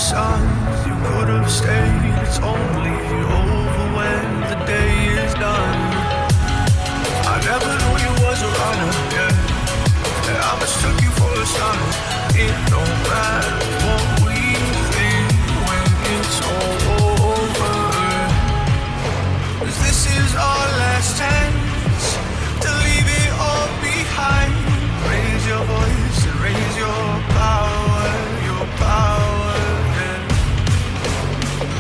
signs you could have stayed. It's only over when the day is done. I never knew you was a runner, yeah. I mistook you for a son. It don't matter what we think when it's all over. 'Cause this is our last chance to leave it all behind. Raise your voice and raise your power, yeah.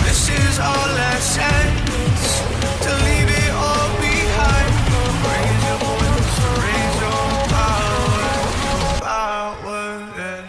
This is our last chance to leave it all behind. Raise your voice and raise your power, yeah.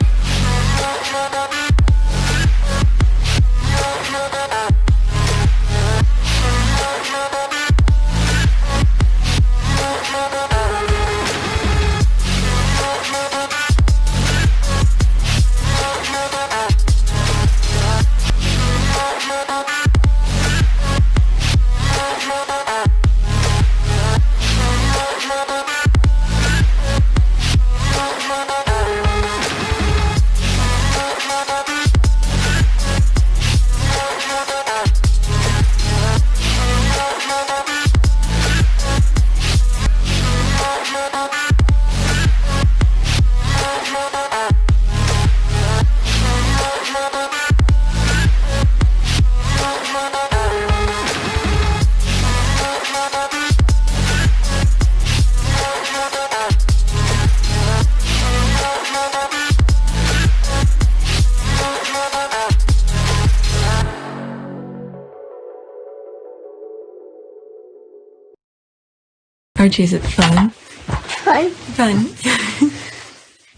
Archie, is it fun? Fun. Fun.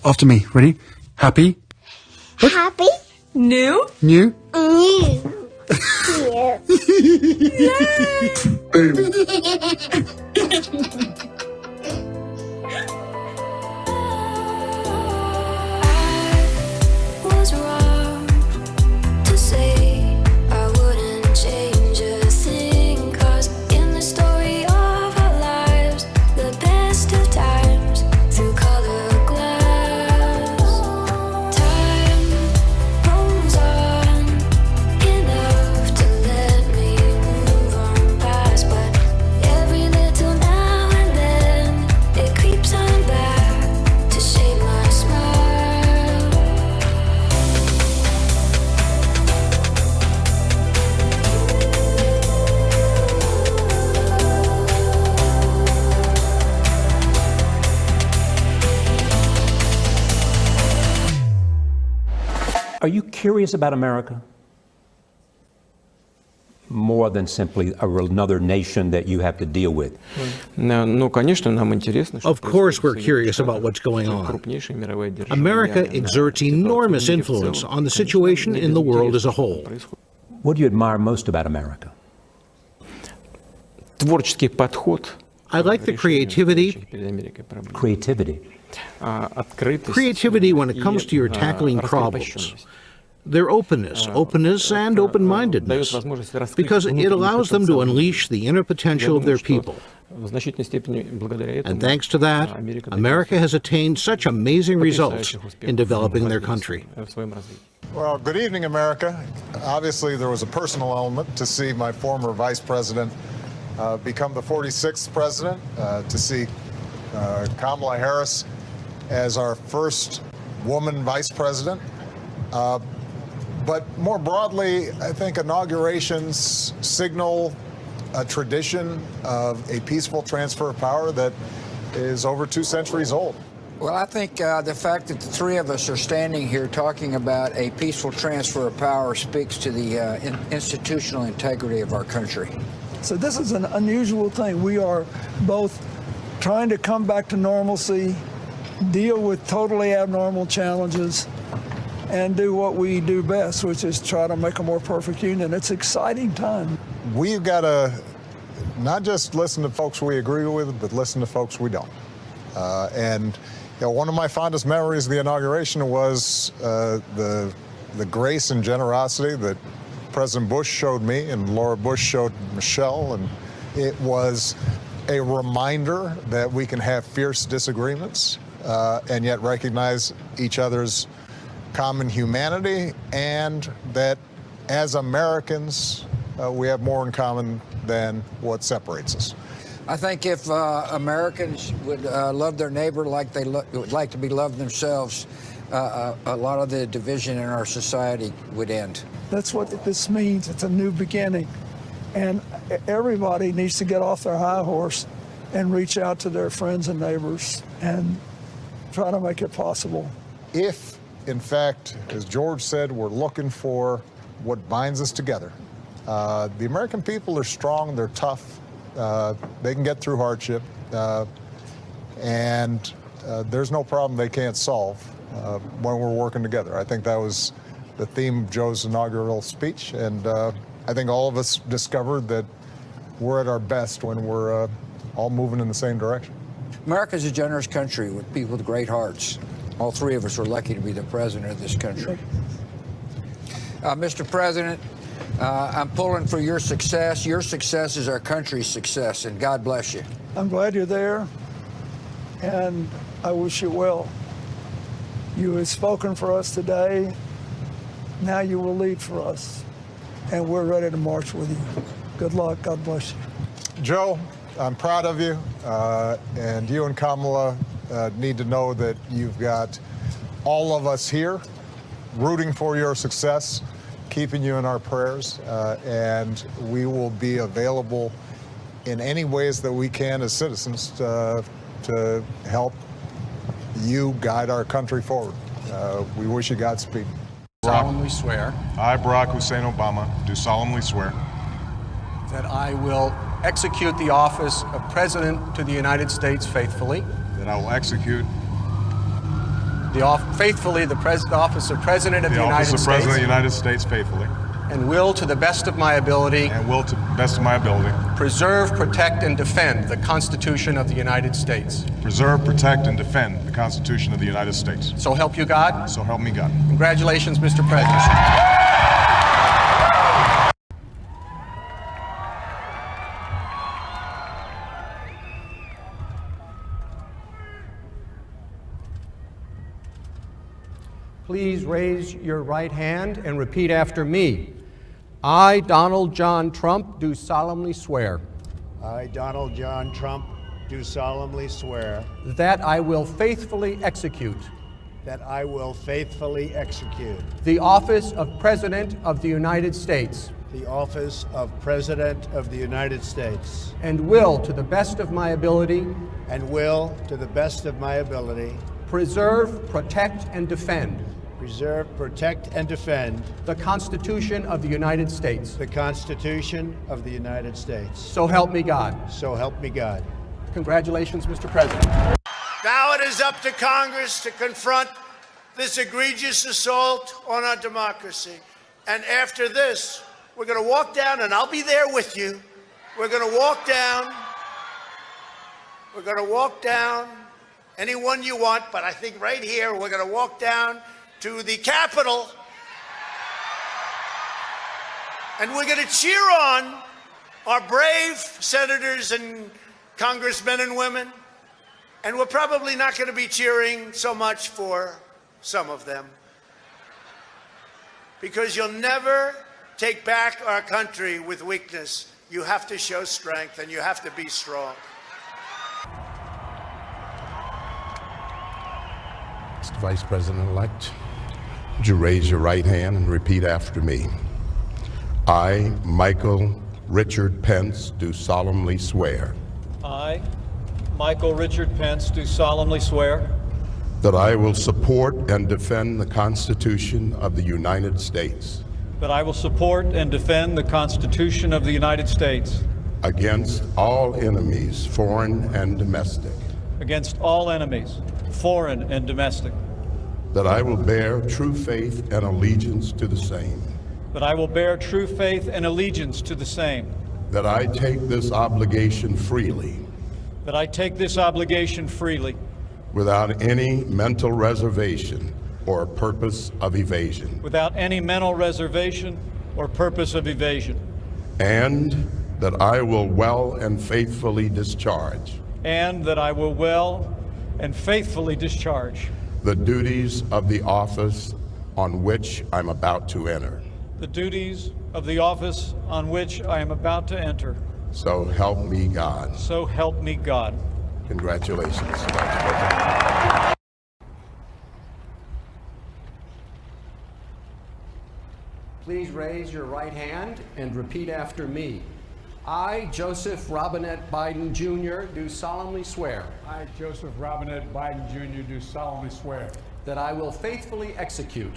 After me. Ready? Happy? Happy. New? New? New. Was wrong to say I wouldn't change a thing, 'cause in the story of our lives, the best of times through colored glass, time rolls on enough to let me move on past, but every little now and then it creeps on back to shape my smile. Are you curious about America? More than simply another nation that you have to deal with. Ну, конечно, нам интересно. Of course we're curious about what's going on. Крупнейшая мировая держава. America exerts enormous influence on the situation in the world as a whole. What do you admire most about America? Творческий подход. I like the creativity. Creativity. Creativity when it comes to your tackling problems. Their openness and open-mindedness, because it allows them to unleash the inner potential of their people. And thanks to that, America has attained such amazing results in developing their country. Well, good evening, America. Obviously, there was a personal element to see my former vice president become the 46th president, to see Kamala Harris as our first woman vice president. But more broadly, I think inaugurations signal a tradition of a peaceful transfer of power that is over 2 centuries old. Well, I think the fact that the three of us are standing here talking about a peaceful transfer of power speaks to the institutional integrity of our country. So this is an unusual thing. We are both trying to come back to normalcy, deal with totally abnormal challenges, and do what we do best, which is try to make a more perfect union. It's an exciting time. We've got to not just listen to folks we agree with, but listen to folks we don't. And you know, one of my fondest memories of the inauguration was the grace and generosity that President Bush showed me and Laura Bush showed Michelle, and it was a reminder that we can have fierce disagreements and yet recognize each other's common humanity, and that as Americans, we have more in common than what separates us. I think if Americans would love their neighbor like they would like to be loved themselves, a lot of the division in our society would end. That's what this means. It's a new beginning. And everybody needs to get off their high horse and reach out to their friends and neighbors and try to make it possible. If, in fact, as George said, we're looking for what binds us together, the American people are strong, they're tough, they can get through hardship, and there's no problem they can't solve when we're working together. I think that was the theme of Joe's inaugural speech, and I think all of us discovered that we're at our best when we're all moving in the same direction. America's a generous country with people with great hearts. All three of us are lucky to be the president of this country. Mr. President, I'm pulling for your success. Your success is our country's success, and God bless you. I'm glad you're there, and I wish you well. You have spoken for us today. Now you will lead for us, and we're ready to march with you. Good luck. God bless you. Joe, I'm proud of you, and you and Kamala need to know that you've got all of us here rooting for your success, keeping you in our prayers, and we will be available in any ways that we can as citizens to help you guide our country forward. We wish you Godspeed. Solemnly swear. I, Barack Hussein Obama, do solemnly swear That I will execute the office of President to the United States faithfully. that I will execute The office of President of the United States. The office of President of the United States faithfully. And will, to the best of my ability. And will, to the best of my ability. Preserve, protect, and defend the Constitution of the United States. Preserve, protect, and defend the Constitution of the United States. So help you God. So help me God. Congratulations, Mr. President. Please raise your right hand and repeat after me. I, Donald John Trump, do solemnly swear. I, Donald John Trump, do solemnly swear that I will faithfully execute that I will faithfully execute the office of President of the United States the office of President of the United States and will, to the best of my ability, preserve, protect, and defend the Constitution of the United States. The Constitution of the United States. So help me God. So help me God. Congratulations, Mr. President. Now it is up to Congress to confront this egregious assault on our democracy. And after this, we're going to walk down, and I'll be there with you. We're going to walk down. We're going to walk down anyone you want, but I think right here, we're going to walk down to the Capitol, and we're going to cheer on our brave senators and congressmen and women, and we're probably not going to be cheering so much for some of them, because you'll never take back our country with weakness. You have to show strength, and you have to be strong. Mr. Vice President-elect, would you raise your right hand and repeat after me? I, Michael Richard Pence, do solemnly swear. I, Michael Richard Pence, do solemnly swear that I will support and defend the Constitution of the United States. That I will support and defend the Constitution of the United States against all enemies, foreign and domestic. Against all enemies, foreign and domestic. That I will bear true faith and allegiance to the same. That I will bear true faith and allegiance to the same. That I take this obligation freely. That I take this obligation freely. Without any mental reservation or purpose of evasion. Without any mental reservation or purpose of evasion. And that I will well and faithfully discharge. And that I will well and faithfully discharge the duties of the office on which I'm about to enter. the duties of the office on which I am about to enter. So help me God. So help me God. Congratulations. Please raise your right hand and repeat after me. I, Joseph Robinette Biden Jr., do solemnly swear I, Joseph Robinette Biden Jr., do solemnly swear that I will faithfully execute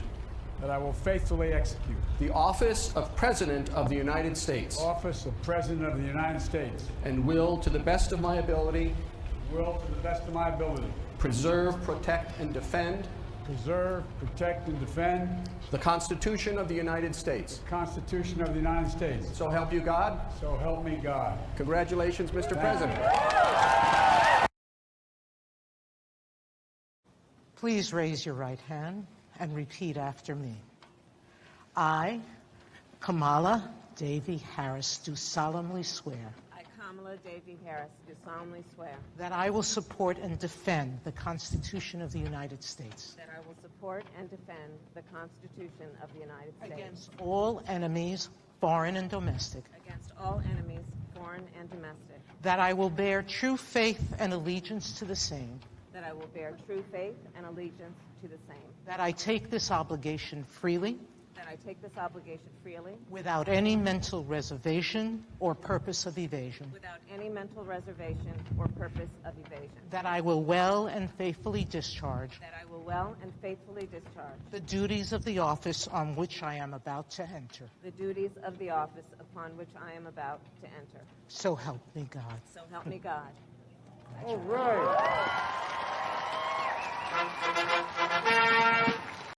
that I will faithfully execute the office of President of the United States the office of President of the United States and will, to the best of my ability, to the best of my ability, preserve, protect, and defend preserve, protect, and defend the Constitution of the United States. the Constitution of the United States. So help you God. So help me God. Congratulations, Mr. President. Please raise your right hand and repeat after me. I, Kamala Davy Harris, do solemnly swear I, Kamala Davy Harris, do solemnly swear that I will support and defend the Constitution of the United States that I will support and defend the Constitution of the United States against all enemies, foreign and domestic, against all enemies, foreign and domestic, that I will bear true faith and allegiance to the same, that I will bear true faith and allegiance to the same, that I take this obligation freely that I take this obligation freely without any mental reservation or purpose of evasion, without any mental reservation or purpose of evasion, that I will well and faithfully discharge that I will well and faithfully discharge the duties of the office on which I am about to enter. the duties of the office upon which I am about to enter. So help me God. So help me God. All right.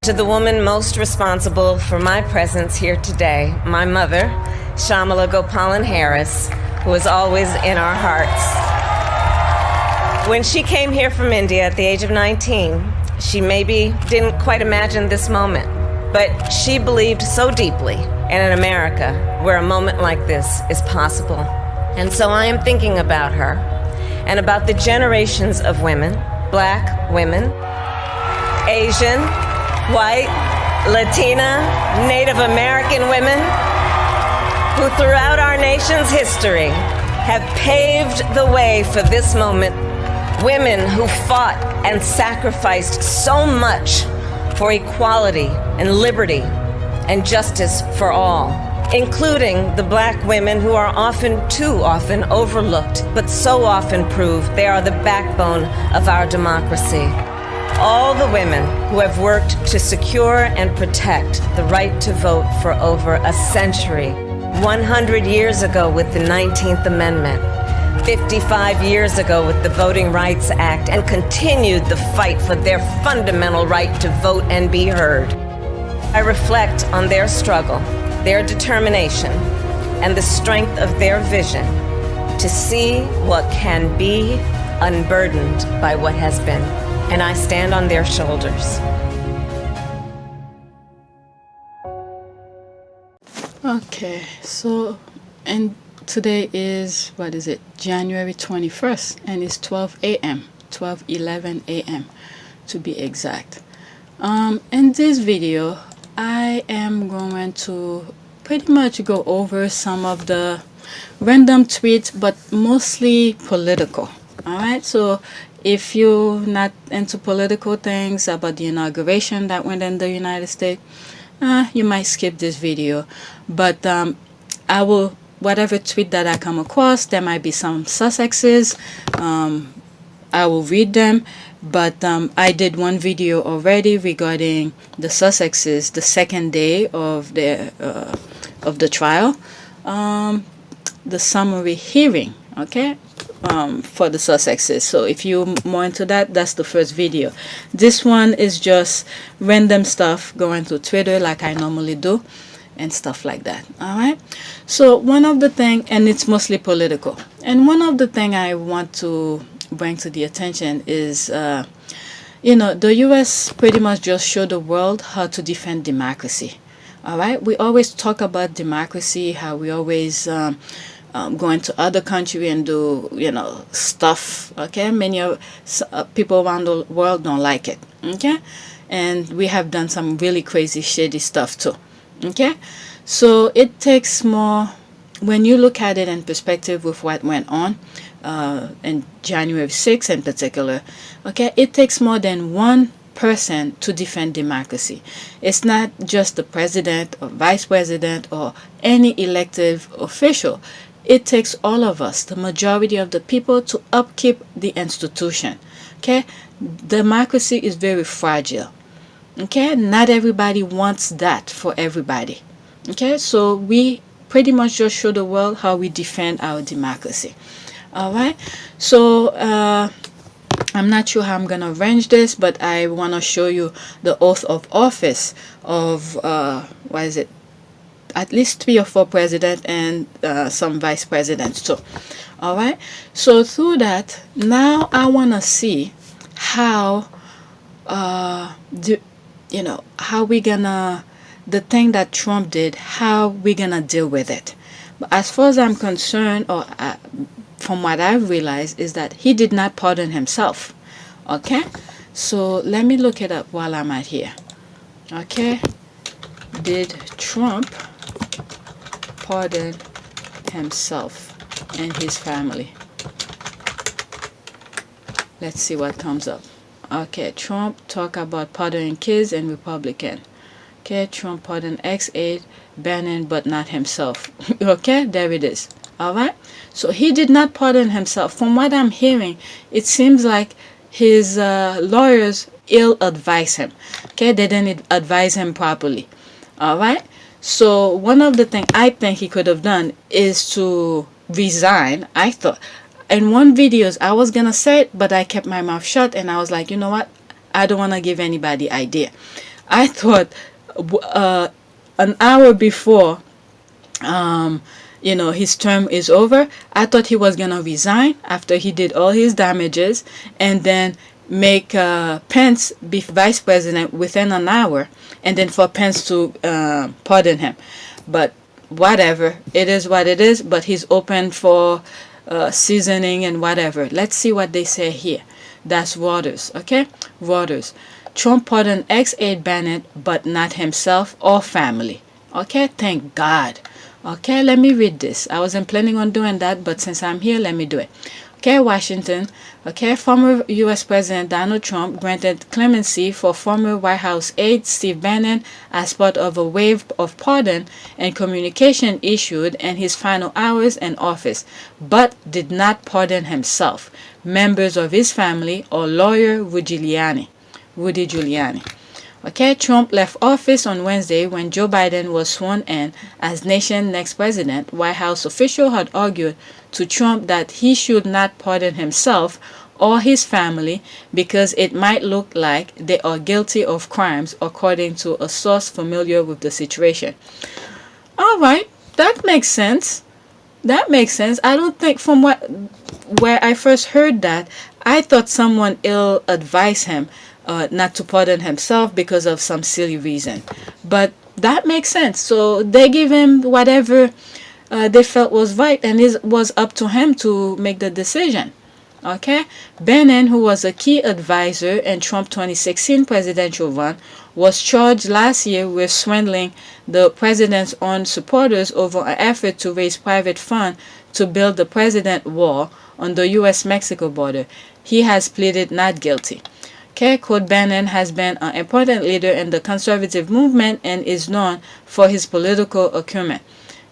To the woman most responsible for my presence here today, my mother, Shamala Gopalan Harris, who is always in our hearts. When she came here from India at the age of 19, she maybe didn't quite imagine this moment, but she believed so deeply in an America where a moment like this is possible. And so I am thinking about her and about the generations of women, Black women, Asian, white, Latina, Native American women who throughout our nation's history have paved the way for this moment. Women who fought and sacrificed so much for equality and liberty and justice for all, including the Black women who are too often overlooked, but so often prove they are the backbone of our democracy. All the women who have worked to secure and protect the right to vote for over a century, 100 years ago with the 19th Amendment, 55 years ago with the Voting Rights Act, and continued the fight for their fundamental right to vote and be heard. I reflect on their struggle, their determination, and the strength of their vision to see what can be unburdened by what has been. And I stand on their shoulders. Okay, so, and today is, what is it, January 21st, and it's 12 a.m., 12:11 a.m. to be exact. In this video, I am going to pretty much go over some of the random tweets, but mostly political. All right, so if you're not into political things about the inauguration that went in the United States, you might skip this video. But I will, whatever tweet that I come across, there might be some Sussexes. I will read them. But I did one video already regarding the Sussexes, the second day of the trial, the summary hearing. Okay. For the Sussexes. So if you're more into that, that's the first video. This one is just random stuff going to Twitter like I normally do and stuff like that. All right. So one of the thing, and it's mostly political, and one of the thing I want to bring to the attention is, the U.S. pretty much just showed the world how to defend democracy. All right. We always talk about democracy, how we always go into other country and do, stuff, okay? Many people around the world don't like it, okay? and we have done some really crazy, shady stuff too. Okay, so it takes more when you look at it in perspective with what went on in January 6th in particular. Okay, it takes more than one person to defend democracy. It's not just the president or vice president or any elected official. It takes all of us, the majority of the people, to upkeep the institution. Okay, democracy is very fragile. Okay, not everybody wants that for everybody. Okay, so we pretty much just show the world how we defend our democracy. All right, so I'm not sure how I'm gonna arrange this, but I want to show you the oath of office of what is it? At least 3 or 4 presidents and some vice presidents too. All right, so through that, now I want to see how how we gonna, the thing that Trump did, how we gonna deal with it. But as far as I'm concerned, or from what I've realized, is that he did not pardon himself. Okay, so let me look it up while I'm at here. Okay, did Trump pardon himself and his family? Let's see what comes up. Okay, Trump talk about pardoning kids and Republican. Okay, Trump pardoned ex-aide Bannon but not himself. Okay, there it is. All right, so he did not pardon himself. From what I'm hearing, it seems like his lawyers ill-advised him. Okay, they didn't advise him properly. All right, so one of the things I think he could have done is to resign. I thought in one videos I was gonna say it, but I kept my mouth shut, and I was like, you know what, I don't want to give anybody idea. I thought an hour before his term is over, I thought he was gonna resign after he did all his damages, and then make Pence be vice president within an hour, and then for Pence to pardon him. But whatever, it is what it is. But he's open for seasoning and whatever. Let's see what they say here. That's Reuters. Okay, Reuters. Trump pardoned ex-aide Bannon but not himself or family. Okay, thank God. Okay, let me read this. I wasn't planning on doing that, but since I'm here, let me do it. Okay, Washington. Okay, former U.S. President Donald Trump granted clemency for former White House aide Steve Bannon as part of a wave of pardon and communication issued in his final hours in office, but did not pardon himself, members of his family, or lawyer Rudy Giuliani. Okay, Trump left office on Wednesday when Joe Biden was sworn in as nation's next president. White House officials had argued to Trump that he should not pardon himself or his family because it might look like they are guilty of crimes, according to a source familiar with the situation. All right, that makes sense. That makes sense. I don't think from where I first heard that, I thought someone ill-advised him not to pardon himself because of some silly reason. But that makes sense. So they give him whatever they felt was right, and it was up to him to make the decision. Okay, Bannon, who was a key advisor in Trump's 2016 presidential run, was charged last year with swindling the president's own supporters over an effort to raise private funds to build the president wall on the U.S.-Mexico border. He has pleaded not guilty. Okay, quote, Bannon has been an important leader in the conservative movement and is known for his political acumen,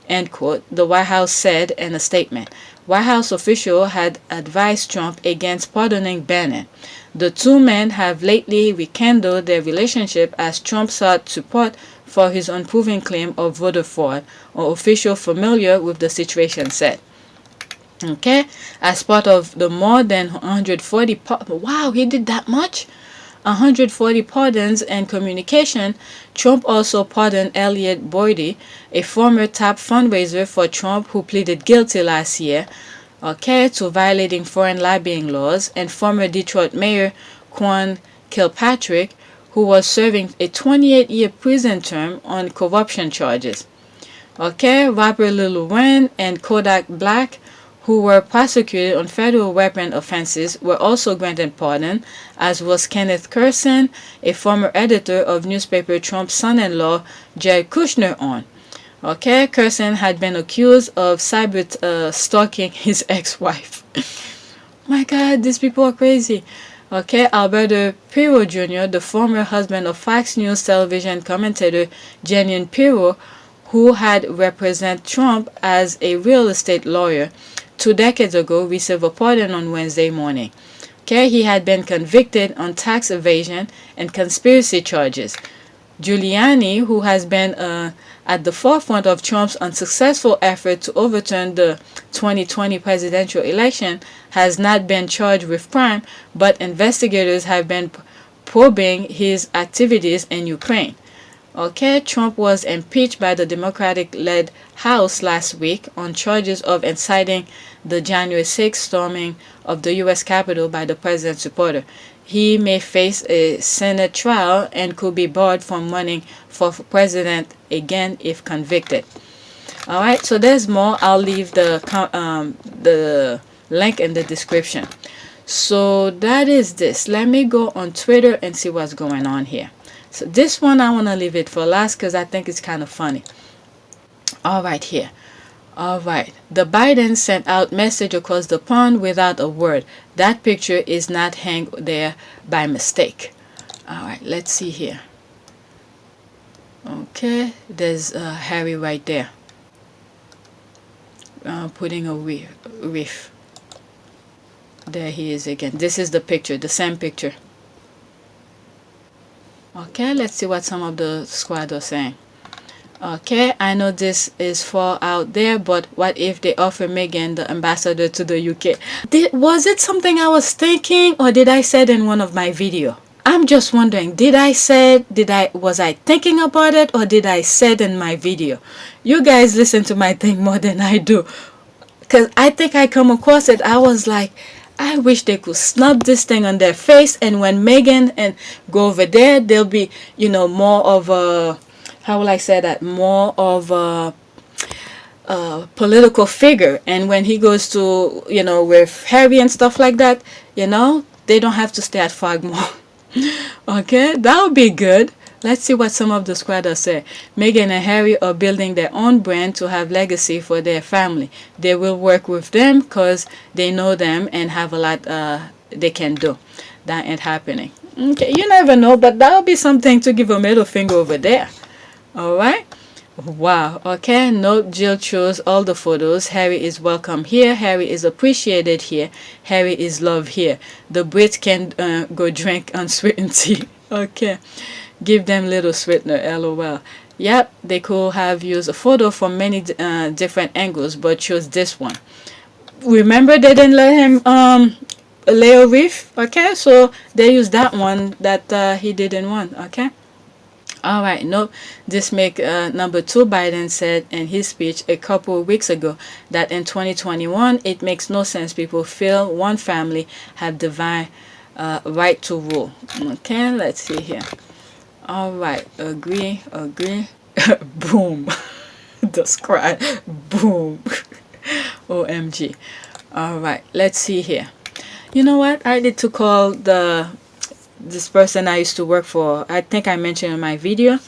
end quote, the White House said in a statement. White House officials had advised Trump against pardoning Bannon. The two men have lately rekindled their relationship as Trump sought support for his unproven claim of voter fraud, or officials familiar with the situation said. Okay, as part of the more than 140 wow, he did that much? 140 pardons and communication. Trump also pardoned Elliot Boydie, a former top fundraiser for Trump who pleaded guilty last year, okay, to violating foreign lobbying laws, and former Detroit Mayor Quan Kilpatrick, who was serving a 28-year prison term on corruption charges. Okay, rapper Lil Wayne and Kodak Black, who were prosecuted on federal weapon offenses were also granted pardon, as was Kenneth Kurson, a former editor of newspaper Trump's son-in-law Jared Kushner on. Okay, Kurson had been accused of cyber stalking his ex-wife. My God, these people are crazy. Okay, Alberto Pirro Jr., the former husband of Fox News television commentator Jeanine Pirro, who had represented Trump as a real estate lawyer 2 decades ago, received a pardon on Wednesday morning. Okay, he had been convicted on tax evasion and conspiracy charges. Giuliani, who has been at the forefront of Trump's unsuccessful effort to overturn the 2020 presidential election, has not been charged with crime, but investigators have been probing his activities in Ukraine. Okay, Trump was impeached by the Democratic-led House last week on charges of inciting the January 6th storming of the U.S. Capitol by the president's supporter. He may face a Senate trial and could be barred from running for president again if convicted. All right, so there's more. I'll leave the link in the description. So that is this. Let me go on Twitter and see what's going on here. So this one I want to leave it for last because I think it's kind of funny. All right, here. All right. The Biden sent out message across the pond without a word. That picture is not hang there by mistake. All right, let's see here. Okay, there's Harry right there. Putting a reef. There he is again. This is the picture, the same picture. Okay, let's see what some of the squad are saying. Okay, I know this is far out there, but what if they offer Meghan the ambassador to the UK? Was it something I was thinking, or did I say it in one of my videos? I'm just wondering, was I thinking about it, or did I say it in my video? You guys listen to my thing more than I do, because I think I come across it. I was like, I wish they could snub this thing on their face, and when Meghan and go over there, they'll be, you know, more of a, how will I say that, more of a political figure. And when he goes to, you know, with Harry and stuff like that, you know, they don't have to stay at Frogmore. Okay, that would be good. Let's see what some of the squatters say. Meghan and Harry are building their own brand to have legacy for their family. They will work with them because they know them and have a lot they can do. That ain't happening. Okay, you never know, but that would be something to give a middle finger over there. Alright? Wow. Okay, note Jill chose all the photos. Harry is welcome here. Harry is appreciated here. Harry is loved here. The Brits can go drink unsweetened tea. Okay. Give them little sweetener, lol. Yep, they could have used a photo from many different angles, but chose this one. Remember, they didn't let him lay a wreath? Okay, so they used that one that he didn't want. Okay. All right, nope. This make number 2. Biden said in his speech a couple of weeks ago that in 2021 it makes no sense people feel one family have divine right to rule. Okay, let's see here. All right, agree. Boom. The scribe. Boom. OMG. All right, let's see here. You know what? I need to call this person I used to work for. I think I mentioned in my video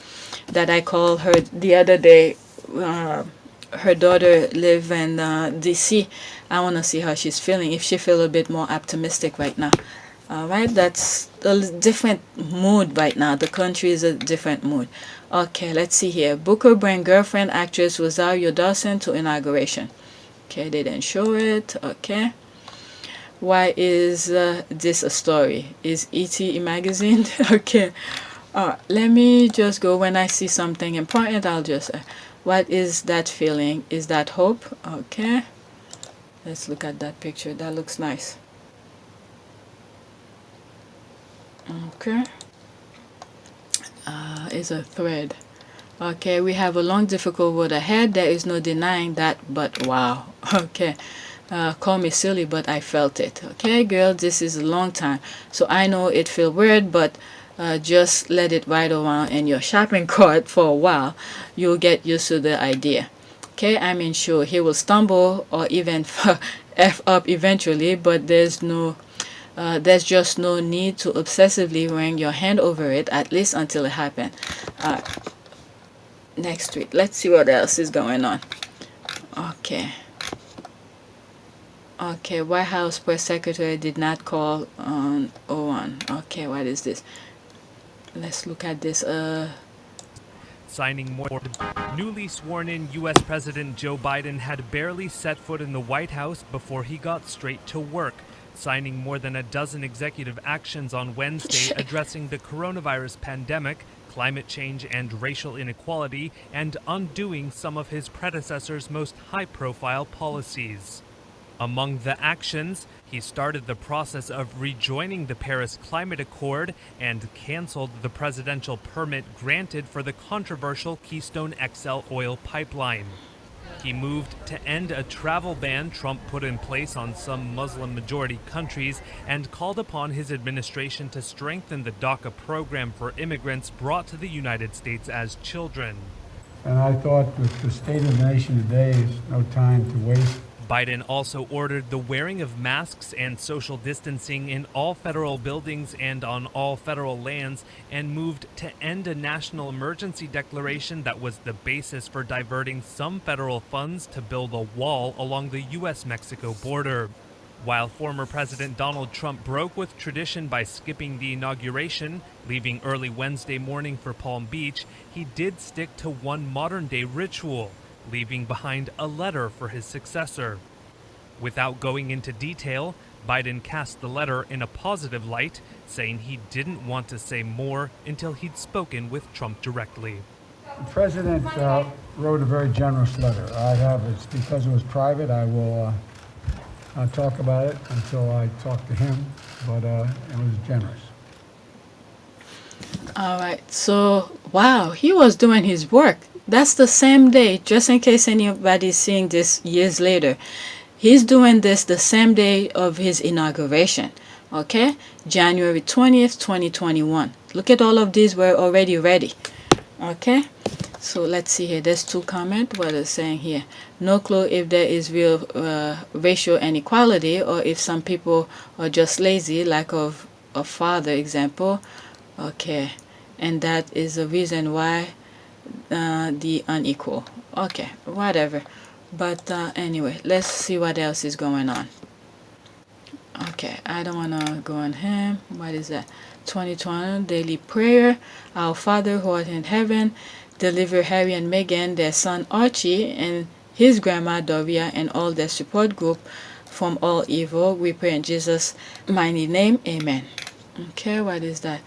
that I called her the other day. Her daughter live in DC. I want to see how she's feeling, if she feel a bit more optimistic right now. Alright, that's a different mood right now. The country is a different mood. Okay, let's see here. Booker bring girlfriend actress Rosario Dawson to inauguration. Okay, they didn't show it. Okay. Why is this a story? Is E.T. magazine? Okay. Let me just go. When I see something important, I'll just what is that feeling? Is that hope? Okay. Let's look at that picture. That looks nice. Okay. Is a thread. Okay, we have a long difficult road ahead. There is no denying that, but wow. Okay. Call me silly, but I felt it. Okay, girl, this is a long time. So I know it feel weird, but just let it ride around in your shopping cart for a while. You'll get used to the idea. Okay, I mean, sure, he will stumble or even F up eventually, but there's just no need to obsessively wring your hand over it, at least until it happened. Next week, let's see what else is going on. Okay. Okay, White House press secretary did not call on 01. Okay, what is this? Let's look at this. Signing more. Newly sworn-in U.S. President Joe Biden had barely set foot in the White House before he got straight to work, signing more than a dozen executive actions on Wednesday addressing the coronavirus pandemic, climate change and racial inequality, and undoing some of his predecessor's most high-profile policies. Among the actions, he started the process of rejoining the Paris Climate Accord and canceled the presidential permit granted for the controversial Keystone XL oil pipeline. He moved to end a travel ban Trump put in place on some Muslim-majority countries and called upon his administration to strengthen the DACA program for immigrants brought to the United States as children. And I thought with the state of the nation today, is no time to waste. Biden also ordered the wearing of masks and social distancing in all federal buildings and on all federal lands, and moved to end a national emergency declaration that was the basis for diverting some federal funds to build a wall along the U.S.-Mexico border. While former President Donald Trump broke with tradition by skipping the inauguration, leaving early Wednesday morning for Palm Beach, he did stick to one modern-day ritual, leaving behind a letter for his successor. Without going into detail, Biden cast the letter in a positive light, saying he didn't want to say more until he'd spoken with Trump directly. The president wrote a very generous letter. I have, it's because it was private, I will not talk about it until I talk to him, but it was generous. All right, so wow, he was doing his work. That's the same day, just in case anybody's seeing this years later. He's doing this the same day of his inauguration, okay? January 20th, 2021. Look at all of these were already ready, okay? So let's see here. There's two comments. What is saying here? No clue if there is real racial inequality or if some people are just lazy, lack of a father example. Okay, and that is the reason why the unequal. Okay, whatever. But anyway, let's see what else is going on. Okay, I don't want to go on him. What is that? 2020 daily prayer. Our Father who art in heaven, deliver Harry and Meghan, their son Archie, and his grandma Doria, and all their support group from all evil. We pray in Jesus' mighty name. Amen. Okay, what is that?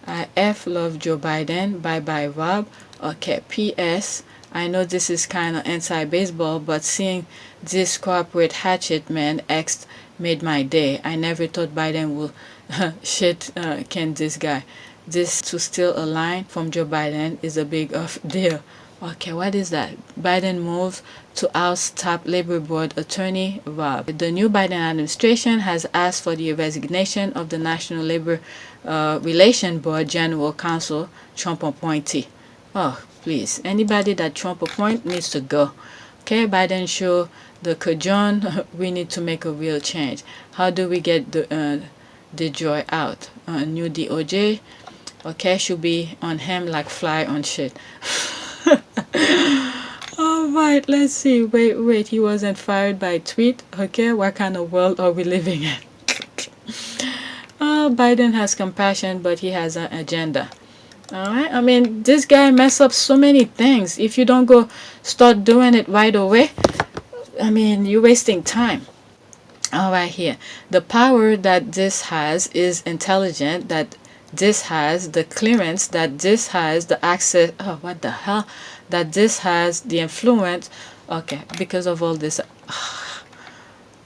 I love Joe Biden. Bye bye, Rob. Okay, P.S. I know this is kind of anti-baseball, but seeing this corporate hatchet man X made my day. I never thought Biden would can this guy. This to steal a line from Joe Biden is a big deal. Okay, what is that? Biden moves to oust top Labor Board attorney Rob. The new Biden administration has asked for the resignation of the National Labor Relations Board General Counsel, Trump appointee. Oh, please. Anybody that Trump appoint needs to go. Okay, Biden show the cajon. We need to make a real change. How do we get the joy out? New DOJ. Okay, should be on him like fly on shit. All right, let's see. Wait, he wasn't fired by tweet. Okay, what kind of world are we living in? Biden has compassion, but he has an agenda. All right, I mean, this guy mess up so many things. If you don't go start doing it right away, I mean, you're wasting time. All right, here. The power that this has is intelligent, that this has the clearance, that this has the access. Oh, what the hell? That this has the influence. Okay, because of all this.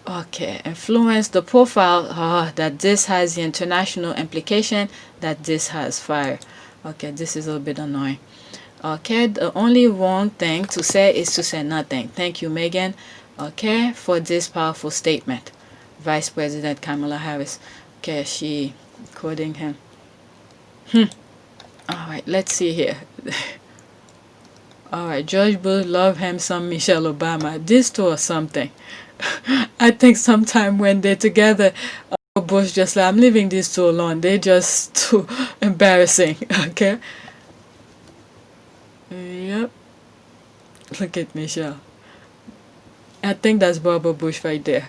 Okay, influence, the profile. That this has the international implication, that this has fire. Okay, this is a bit annoying. Okay, the only wrong thing to say is to say nothing. Thank you, Meghan, okay, for this powerful statement. Vice President Kamala Harris. Okay, she quoting him. All right, let's see here. All right, George Bush love him some Michelle Obama. These two or something. I think sometime when they're together, Bush just like, I'm leaving these two alone. They just too embarrassing. Okay. Yep. Look at Michelle. I think that's Barbara Bush right there.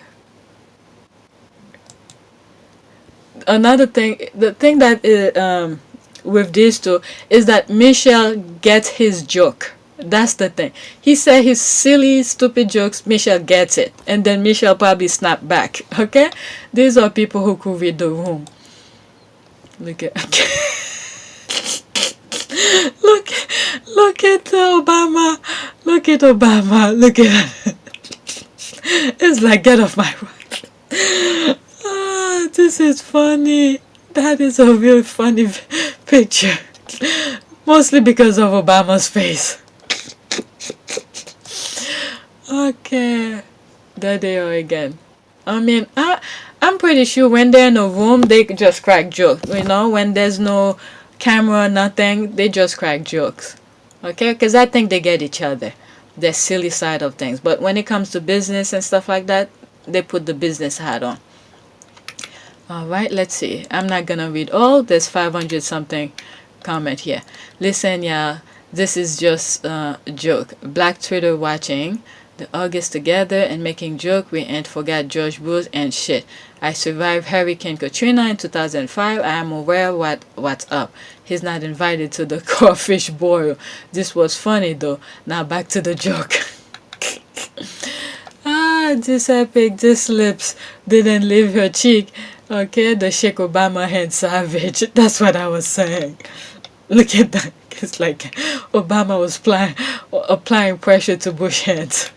Another thing, the thing that with these two is that Michelle gets his joke. That's the thing. He said his silly, stupid jokes. Michelle gets it, and then Michelle probably snap back. Okay, these are people who could read the room. Look at, look at Obama. Look at Obama. Look at. It's like, get off my right. Ah, this is funny. That is a real funny picture. Mostly because of Obama's face. Okay. There they are again. I mean, I'm pretty sure when they're in a room, they just crack jokes. You know, when there's no camera, nothing, they just crack jokes. Okay? Because I think they get each other. The silly side of things. But when it comes to business and stuff like that, they put the business hat on. Alright, let's see. I'm not gonna read all. There's 500 something comment here. Listen, y'all, this is just a joke. Black Twitter watching the August together and making joke. We ain't forgot George Bush and shit. I survived Hurricane Katrina in 2005. I am aware what's up. He's not invited to the crawfish boil. This was funny though. Now back to the joke. This epic. This lips didn't leave her cheek. Okay, the Sheikh Obama hand savage. That's what I was saying. Look at that. It's like Obama was applying pressure to Bush hands.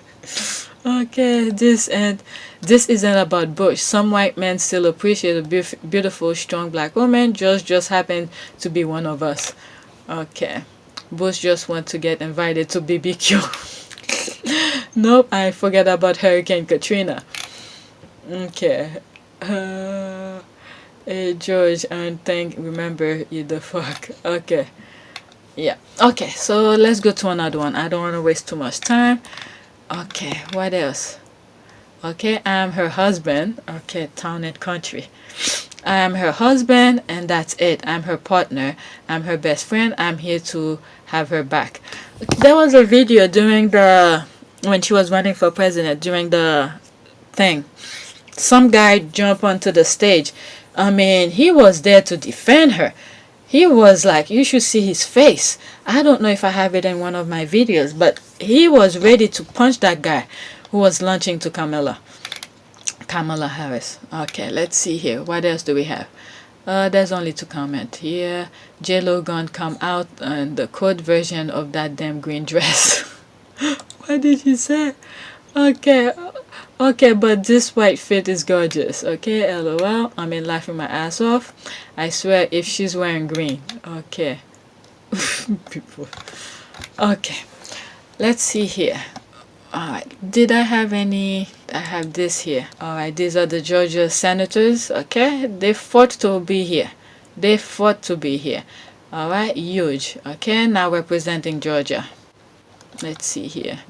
Okay, this isn't about Bush. Some white men still appreciate a beautiful, strong black woman. Just happened to be one of us. Okay, Bush just want to get invited to BBQ. Nope, I forget about Hurricane Katrina. Okay. Hey George, and remember you the fuck. Okay. Yeah. Okay, so let's go to another one. I don't want to waste too much time. Okay, what else? Okay, I am her husband. Okay, town and country. I am her husband, and that's it. I'm her partner. I'm her best friend. I'm here to have her back. There was a video when she was running for president, during the thing. Some guy jumped onto the stage. I mean, he was there to defend her. He was like, you should see his face. I don't know if I have it in one of my videos, but he was ready to punch that guy who was launching to Kamala Harris. Okay, let's see here. What else do we have? There's only 2 comments here. J-Lo gonna come out in the code version of that damn green dress. What did you say? Okay, but this white fit is gorgeous. Okay, LOL. I mean, laughing my ass off. I swear, if she's wearing green. Okay. People. Okay. Let's see here. Alright. Did I have any? I have this here. Alright, these are the Georgia senators. Okay. They fought to be here. Alright, huge. Okay, now representing Georgia. Let's see here.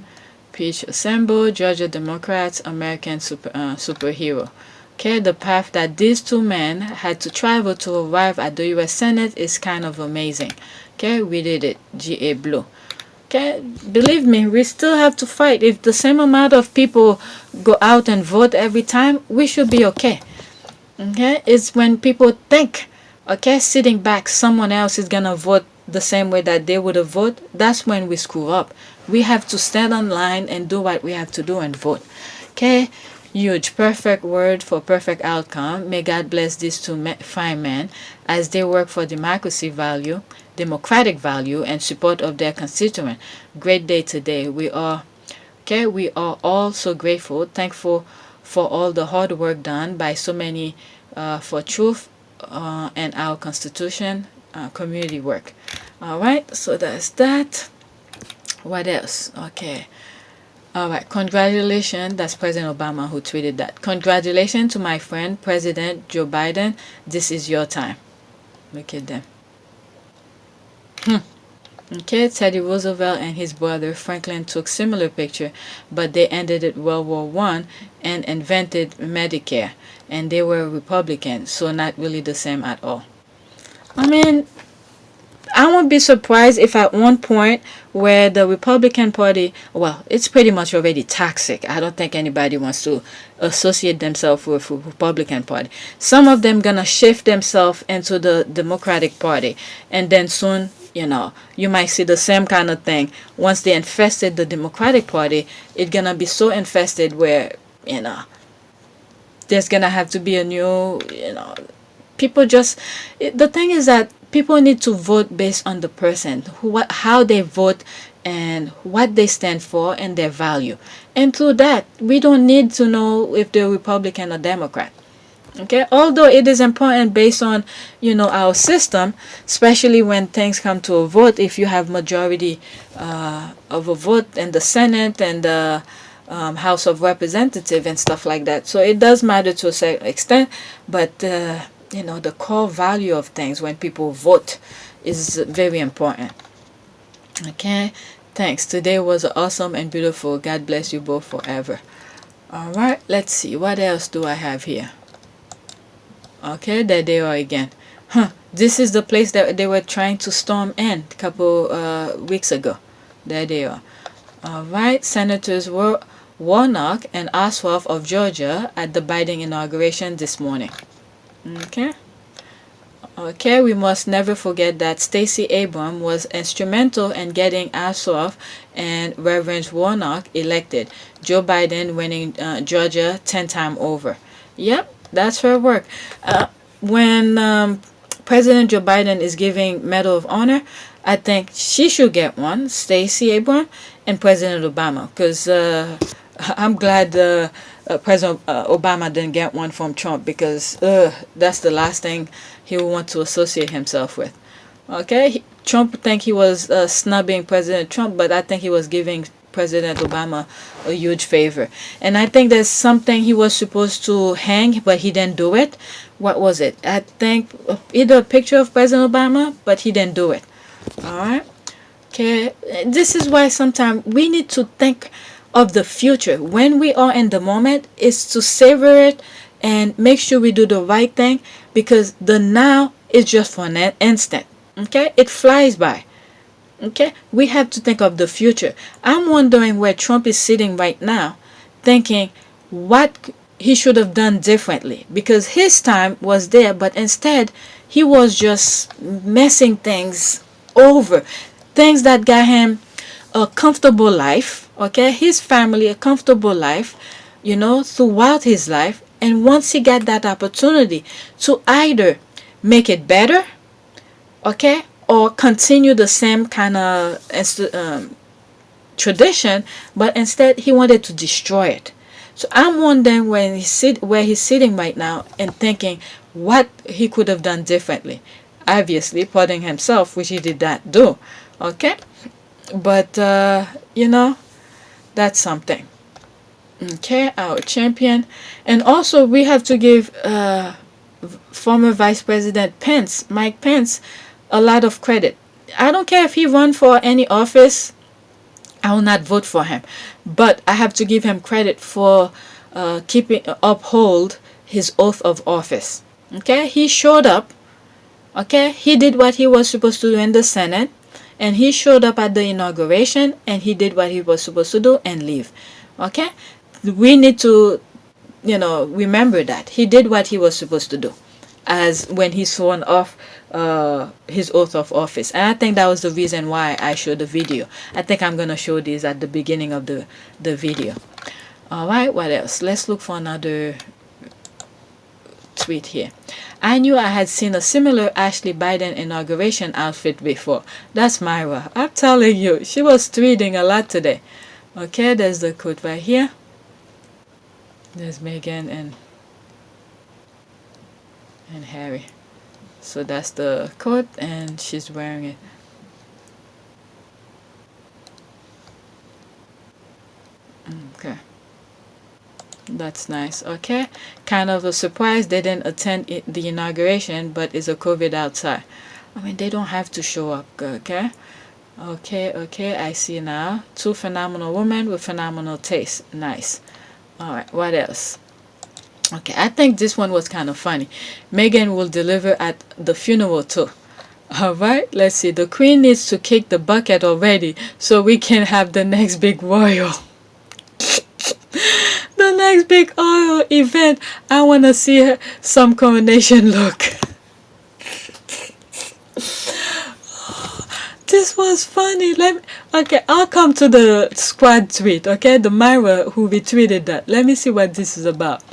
Peach Assemble, Georgia Democrats, American superhero. Okay, the path that these 2 men had to travel to arrive at the U.S. Senate is kind of amazing. Okay, we did it. GA Blue. Okay, believe me, we still have to fight. If the same amount of people go out and vote every time, we should be okay. Okay, it's when people think, okay, sitting back, someone else is gonna vote the same way that they would have voted, that's when we screw up. We have to stand on line and do what we have to do and vote. Okay, huge, perfect word for perfect outcome. May God bless these 2 fine men as they work for democratic value and support of their constituent. Great day today. We are all so grateful, thankful for all the hard work done by so many for truth and our Constitution, community work. Alright, so that's that. What else? Okay. Alright, congratulations. That's President Obama who tweeted that. Congratulations to my friend, President Joe Biden. This is your time. Look at them. Okay, Teddy Roosevelt and his brother Franklin took similar picture, but they ended at World War One and invented Medicare, and they were Republicans, so not really the same at all. I mean, I won't be surprised if at one point where the Republican Party, well, it's pretty much already toxic. I don't think anybody wants to associate themselves with the Republican Party. Some of them gonna shift themselves into the Democratic Party, and then soon, you know, you might see the same kind of thing. Once they infested the Democratic Party, it's gonna be so infested where, you know, there's gonna have to be a new, you know, people just, the thing is that people need to vote based on the person, how they vote and what they stand for and their value. And through that, we don't need to know if they're Republican or Democrat. Okay, although it is important based on, you know, our system, especially when things come to a vote, if you have majority of a vote in the Senate and the House of Representatives and stuff like that. So it does matter to a certain extent, but you know, the core value of things when people vote is very important. Okay, thanks. Today was awesome and beautiful. God bless you both forever. All right, let's see. What else do I have here? Okay, there they are again. This is the place that they were trying to storm in a couple weeks ago. There they are. All right, Senators Warnock and Ossoff of Georgia at the Biden inauguration this morning. Okay, we must never forget that Stacey Abrams was instrumental in getting Ossoff and Reverend Warnock elected. Joe Biden winning Georgia 10 times over. Yep, that's her work. When President Joe Biden is giving Medal of Honor, I think she should get one, Stacey Abrams, and President Obama, because I'm glad President Obama didn't get one from Trump, because that's the last thing he would want to associate himself with. Okay, Trump think he was snubbing President Trump, but I think he was giving President Obama a huge favor. And I think there's something he was supposed to hang, but he didn't do it. What was it? I think either a picture of President Obama, but he didn't do it. All right. Okay, this is why sometimes we need to think of the future. When we are in the moment, is to savor it and make sure we do the right thing, because the now is just for an instant. Okay, it flies by. Okay, we have to think of the future. I'm wondering where Trump is sitting right now, thinking what he should have done differently, because his time was there, but instead he was just messing things over, things that got him a comfortable life, okay, his family a comfortable life, you know, throughout his life. And once he got that opportunity to either make it better, okay, or continue the same kind of tradition, but instead he wanted to destroy it. So I'm wondering where he's sitting right now and thinking what he could have done differently. Obviously, pardon himself, which he did not do. Okay, but you know, that's something. Okay, our champion. And also we have to give former Vice President Pence, Mike Pence, a lot of credit. I don't care if he run for any office, I will not vote for him, but I have to give him credit for uphold his oath of office. Okay, he showed up. Okay, he did what he was supposed to do in the Senate, and he showed up at the inauguration, and he did what he was supposed to do and leave. Okay, we need to, you know, remember that he did what he was supposed to do, as when he sworn off his oath of office. And I think that was the reason why I showed the video. I think I'm gonna show this at the beginning of the video. All right, what else? Let's look for another tweet here. I knew I had seen a similar Ashley Biden inauguration outfit before. That's Myra. I'm telling you, she was tweeting a lot today. Okay, there's the quote right here. There's Meghan and Harry. So that's the coat, and she's wearing it. Okay, that's nice. Okay, kind of a surprise they didn't attend the inauguration, but it's a COVID outside. I mean, they don't have to show up. Okay, Okay, I see now. 2 phenomenal women with phenomenal taste. Nice. All right, what else? Okay, I think this one was kind of funny. Meghan will deliver at the funeral too. All right, let's see. The queen needs to kick the bucket already so we can have the next big royal. The next big oil event. I want to see some coronation look. This was funny. Okay, I'll come to the squad tweet. Okay, the Myra who retweeted that. Let me see what this is about.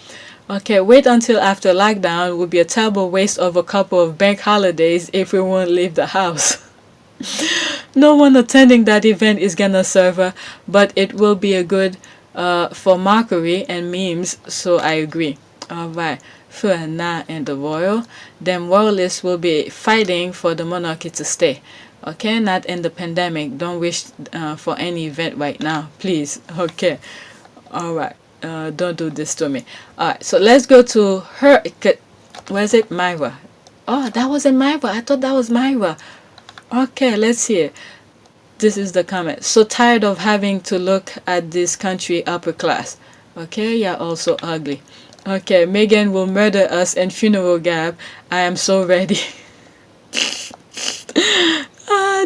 Okay, wait until after lockdown. Will be a terrible waste of a couple of bank holidays if we won't leave the house. No one attending that event is gonna serve her, but it will be a good for mockery and memes. So I agree. All right. Fiona and the royal. Them royalists will be fighting for the monarchy to stay. Okay, not in the pandemic. Don't wish for any event right now, please. Okay, all right. Don't do this to me. All right, so let's go to her. Where's it? Myra. Oh, that wasn't Myra. I thought that was Myra. Okay, let's see. This is the comment. So tired of having to look at this country upper class. Okay, you're also ugly. Okay, Meghan will murder us in funeral gab. I am so ready.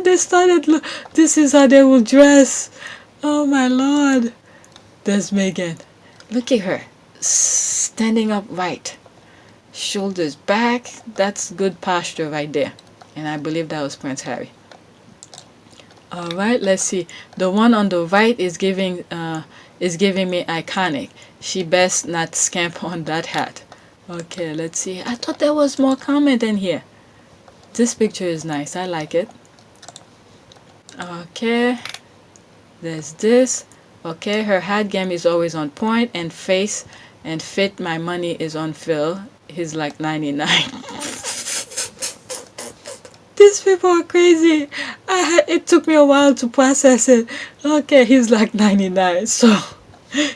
They started. This is how they will dress. Oh my lord. There's Meghan. Look at her. Standing upright. Shoulders back. That's good posture right there. And I believe that was Prince Harry. Alright, let's see. The one on the right is giving me iconic. She best not scamp on that hat. Okay, let's see. I thought there was more comment in here. This picture is nice. I like it. Okay, there's this. Okay, her hat game is always on point, and face and fit. My money is on Phil. He's like 99. These people are crazy. It took me a while to process it. Okay, he's like 99, so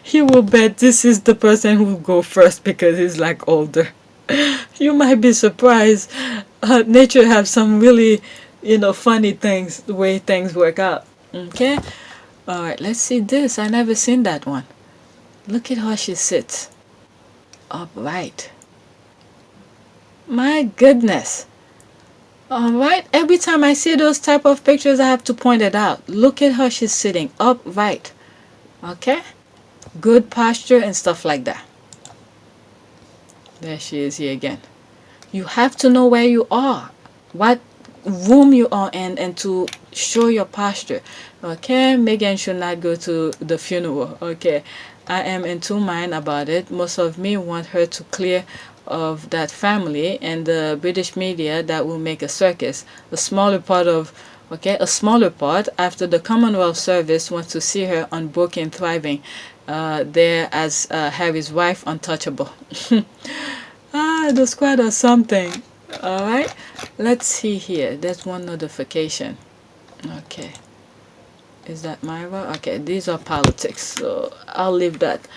he will bet this is the person who will go first because he's like older. You might be surprised. Nature have some really, funny things, the way things work out. Okay? Alright, let's see this. I never seen that one. Look at how she sits. Upright. My goodness. Alright, every time I see those type of pictures, I have to point it out. Look at how she's sitting upright. Okay? Good posture and stuff like that. There she is here again. You have to know where you are, what room you are in, and to show your posture. Okay, Meghan should not go to the funeral. Okay, I am in two minds about it. Most of me want her to clear of that family and the British media that will make a circus. A smaller part after the Commonwealth Service wants to see her unbroken thriving there as Harry's wife untouchable. The squad or something. Alright, let's see here. There's one notification. Okay, is that Myra? Okay, these are politics, so I'll leave that.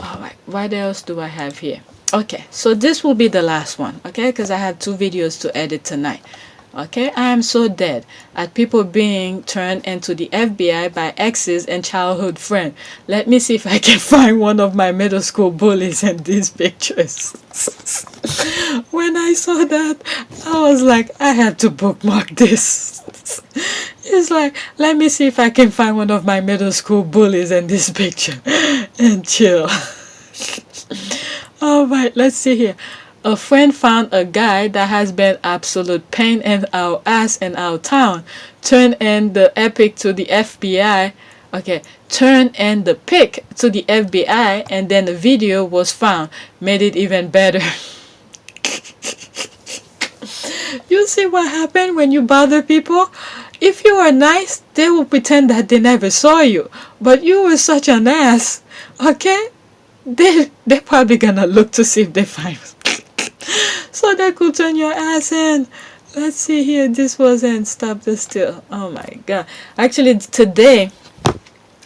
Alright, what else do I have here? Okay, so this will be the last one, okay, because I have 2 videos to edit tonight. Okay, I am so dead at people being turned into the FBI by exes and childhood friends. Let me see if I can find one of my middle school bullies in these pictures. When I saw that, I was like, I have to bookmark this. It's like, let me see if I can find one of my middle school bullies in this picture and chill. Alright, let's see here. A friend found a guy that has been absolute pain in our ass in our town. Turn in the epic to the FBI. Okay, turn in the pic to the FBI, and then the video was found. Made it even better. You see what happened when you bother people? If you are nice, they will pretend that they never saw you. But you were such an ass. Okay? They're probably gonna look to see if they find so they could turn your ass in. Let's see here. This wasn't Stop the Steal. Oh my god. Actually, today,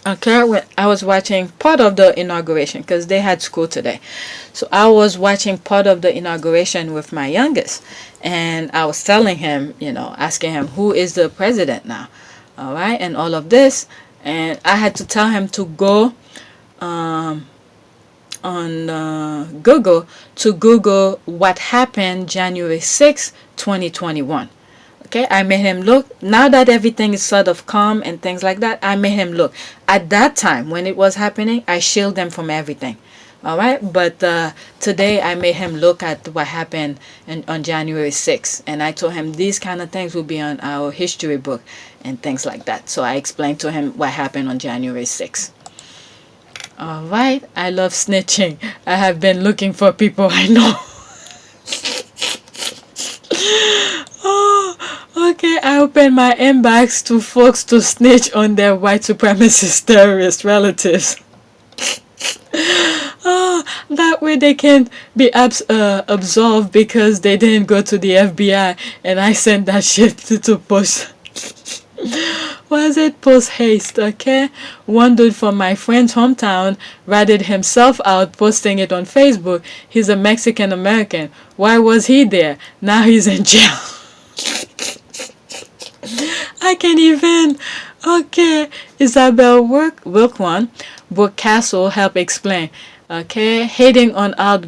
okay, when I was watching part of the inauguration because they had school today. So I was watching part of the inauguration with my youngest. And I was telling him, asking him, who is the president now? All right, and all of this, and I had to tell him to go on Google to Google what happened January 6, 2021. Okay, I made him look. Now that everything is sort of calm and things like that, I made him look. At that time, when it was happening, I shielded them from everything. All right, but today I made him look at what happened on January 6th, and I told him these kind of things will be on our history book and things like that. So I explained to him what happened on January 6th. All right, I love snitching. I have been looking for people I know. Oh, okay, I opened my inbox to folks to snitch on their white supremacist terrorist relatives. Oh, that way they can be absolved because they didn't go to the FBI, and I sent that shit to post. Was it post haste? Okay, one dude from my friend's hometown ratted himself out, posting it on Facebook. He's a Mexican American. Why was he there? Now he's in jail. I can't even. Okay, Isabel Wilkwan, Brooke Castle help explain. Okay, hating on out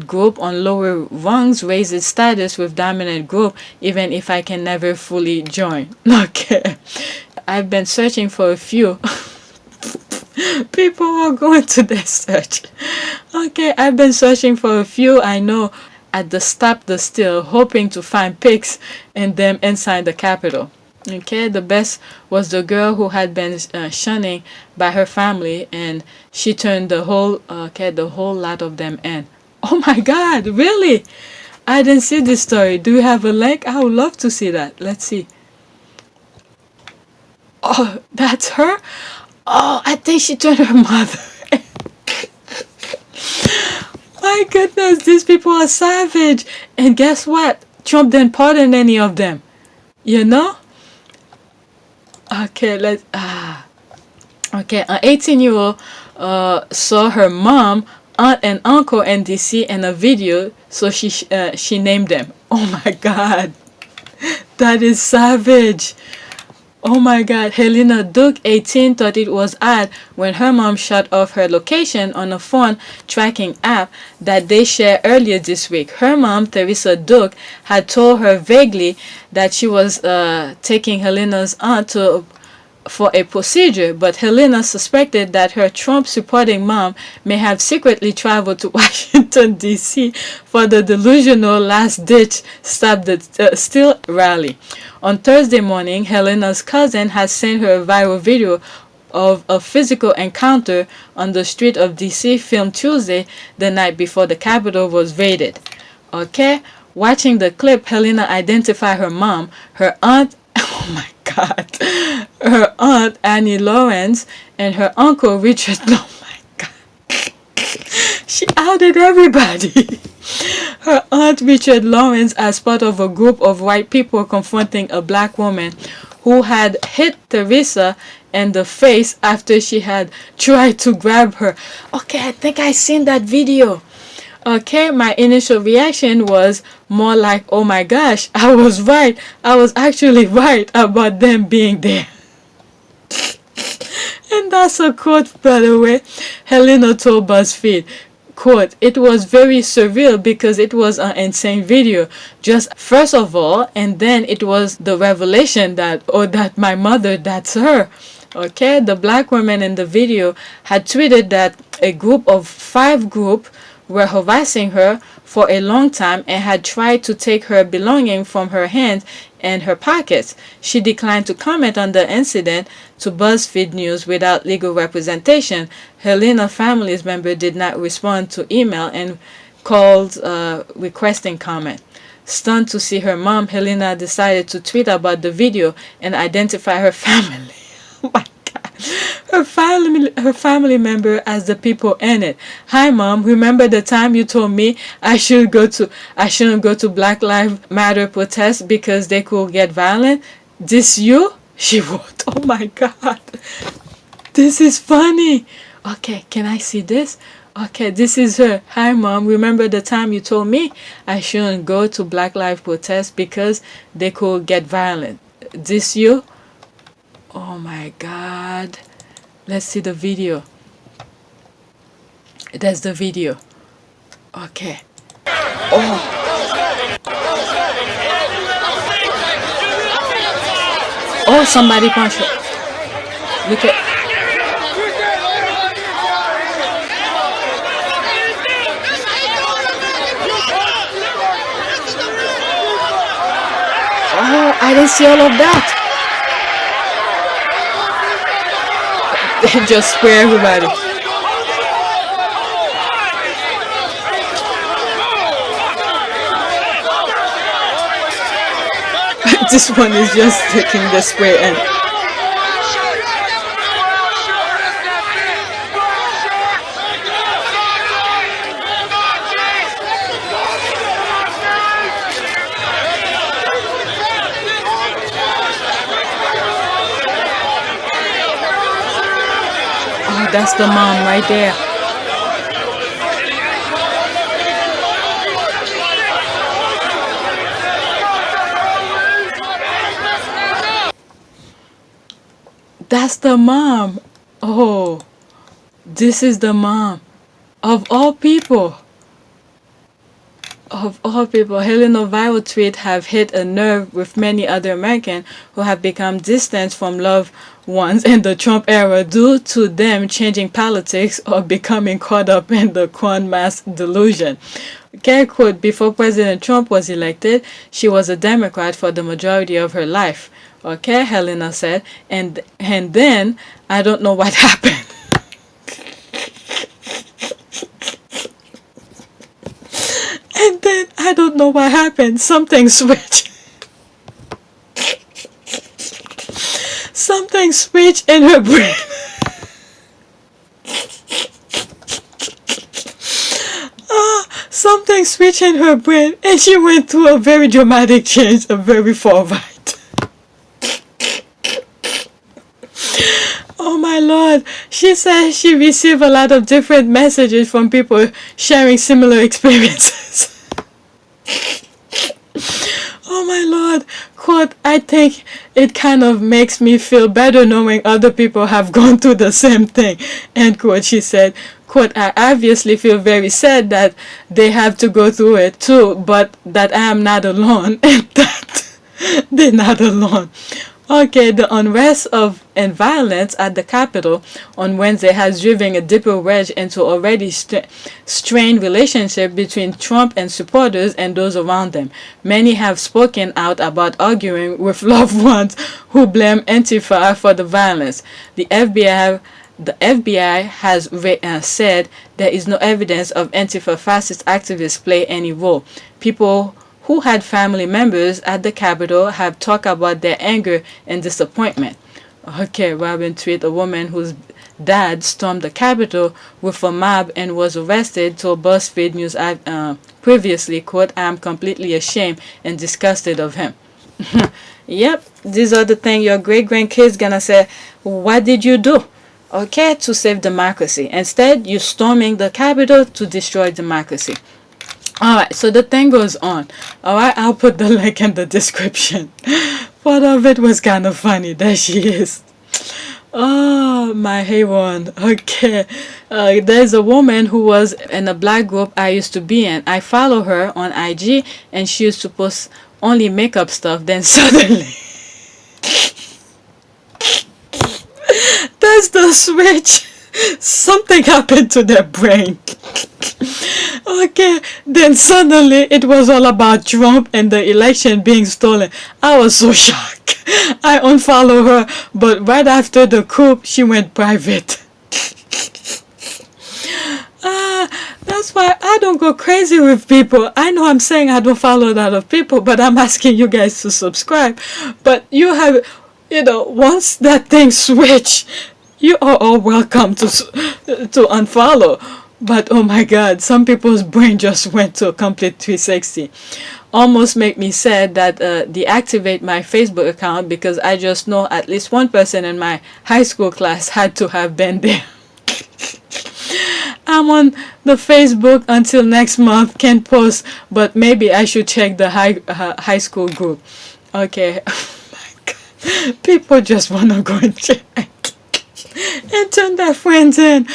group on lower rungs raises status with dominant group, even if I can never fully join. Okay, I've been searching for a few. People are going to their search. Okay, I've been searching for a few I know at the Stop the Steal, hoping to find pics and them inside the Capitol. Okay, the best was the girl who had been shunning by her family, and she turned the whole lot of them in. Oh my God, really? I didn't see this story. Do you have a link? I would love to see that. Let's see. Oh, that's her? Oh, I think she turned her mother in. My goodness, these people are savage. And guess what? Trump didn't pardon any of them. You know? Okay, okay, an 18-year-old saw her mom, aunt, and uncle in DC in a video, so she named them. Oh my God, that is savage. Oh my God, Helena Duke, 18, thought it was odd when her mom shut off her location on a phone tracking app that they shared earlier this week. Her mom, Teresa Duke, had told her vaguely that she was taking Helena's aunt for a procedure, but Helena suspected that her Trump-supporting mom may have secretly traveled to Washington, D.C. for the delusional last-ditch Stop the Steal rally. On Thursday morning, Helena's cousin has sent her a viral video of a physical encounter on the street of D.C. filmed Tuesday, the night before the Capitol was raided. Okay? Watching the clip, Helena identified her mom, her aunt, oh my God, her aunt Annie Lawrence, and her uncle Richard. Oh my God, she outed everybody. Her aunt Richard Lawrence as part of a group of white people confronting a black woman who had hit Teresa in the face after she had tried to grab her. Okay, I think I seen that video. Okay, my initial reaction was more like, oh my gosh, I was right. I was actually right about them being there. And that's a quote, by the way. Helena told BuzzFeed, quote, it was very surreal because it was an insane video. Just first of all, and then it was the revelation that my mother, that's her. Okay, the black woman in the video had tweeted that a group of 5 were harassing her for a long time and had tried to take her belongings from her hands and her pockets. She declined to comment on the incident to BuzzFeed News without legal representation. Helena family's member did not respond to email and called requesting comment. Stunned to see her mom, Helena decided to tweet about the video and identify her family. Oh my God. Her family member as the people in it. Hi mom, remember the time you told me I shouldn't go to Black Lives Matter protests because they could get violent? This you? She wrote. Oh my God. This is funny. Okay, can I see this? Okay, this is her. Hi mom, remember the time you told me I shouldn't go to Black Lives protests because they could get violent? This you? Oh my God. Let's see the video. That's the video. Okay. Oh. Oh, somebody punched it. Look at. Oh, I didn't see all of that. They just spray everybody. This one is just taking the spray and oh, that's the mom right there. That's the mom. Oh, this is the mom. Of all people. Of all people, Helena's viral tweet have hit a nerve with many other Americans who have become distant from loved ones in the Trump era due to them changing politics or becoming caught up in the crown mass delusion. Okay, quote, before President Trump was elected, she was a Democrat for the majority of her life. Okay, Helena said, and then I don't know what happened. And then I don't know what happened. Something switched. Something switched in her brain. Something switched in her brain, and she went through a very dramatic change, a very far right. Oh my Lord. She says she received a lot of different messages from people sharing similar experiences. Oh my Lord. Quote, I think it kind of makes me feel better knowing other people have gone through the same thing. End quote, she said. Quote, I obviously feel very sad that they have to go through it too, but that I am not alone and that they're not alone. Okay, the unrest and violence at the Capitol on Wednesday has driven a deeper wedge into already strained relationship between Trump and supporters and those around them. Many have spoken out about arguing with loved ones who blame Antifa for the violence. The FBI has said there is no evidence of Antifa fascist activists play any role. People who had family members at the Capitol have talked about their anger and disappointment. Okay, Robin tweet, a woman whose dad stormed the Capitol with a mob and was arrested, told BuzzFeed News previously, quote, I am completely ashamed and disgusted of him. Yep, these are the things your great-grandkids gonna say, what did you do? Okay, to save democracy. Instead, you're storming the Capitol to destroy democracy. Alright, so the thing goes on. Alright, I'll put the link in the description. Part of it was kind of funny. There she is. Oh, my Haywan. Okay. There's a woman who was in a black group I used to be in. I follow her on IG and she used to post only makeup stuff. Then suddenly there's the switch. Something happened to their brain. Okay, then suddenly it was all about Trump and the election being stolen. I was so shocked. I unfollowed her, but right after the coup, she went private. That's why I don't go crazy with people. I know I'm saying I don't follow a lot of people, but I'm asking you guys to subscribe. But you have, once that thing switch, you are all welcome to unfollow. But oh my God, some people's brain just went to a complete 360. Almost make me sad that deactivate my Facebook account because I just know at least one person in my high school class had to have been there. I'm on the Facebook until next month, can't post, but maybe I should check the high school group. Okay. Oh my God. People just want to go and check and turn their friends in.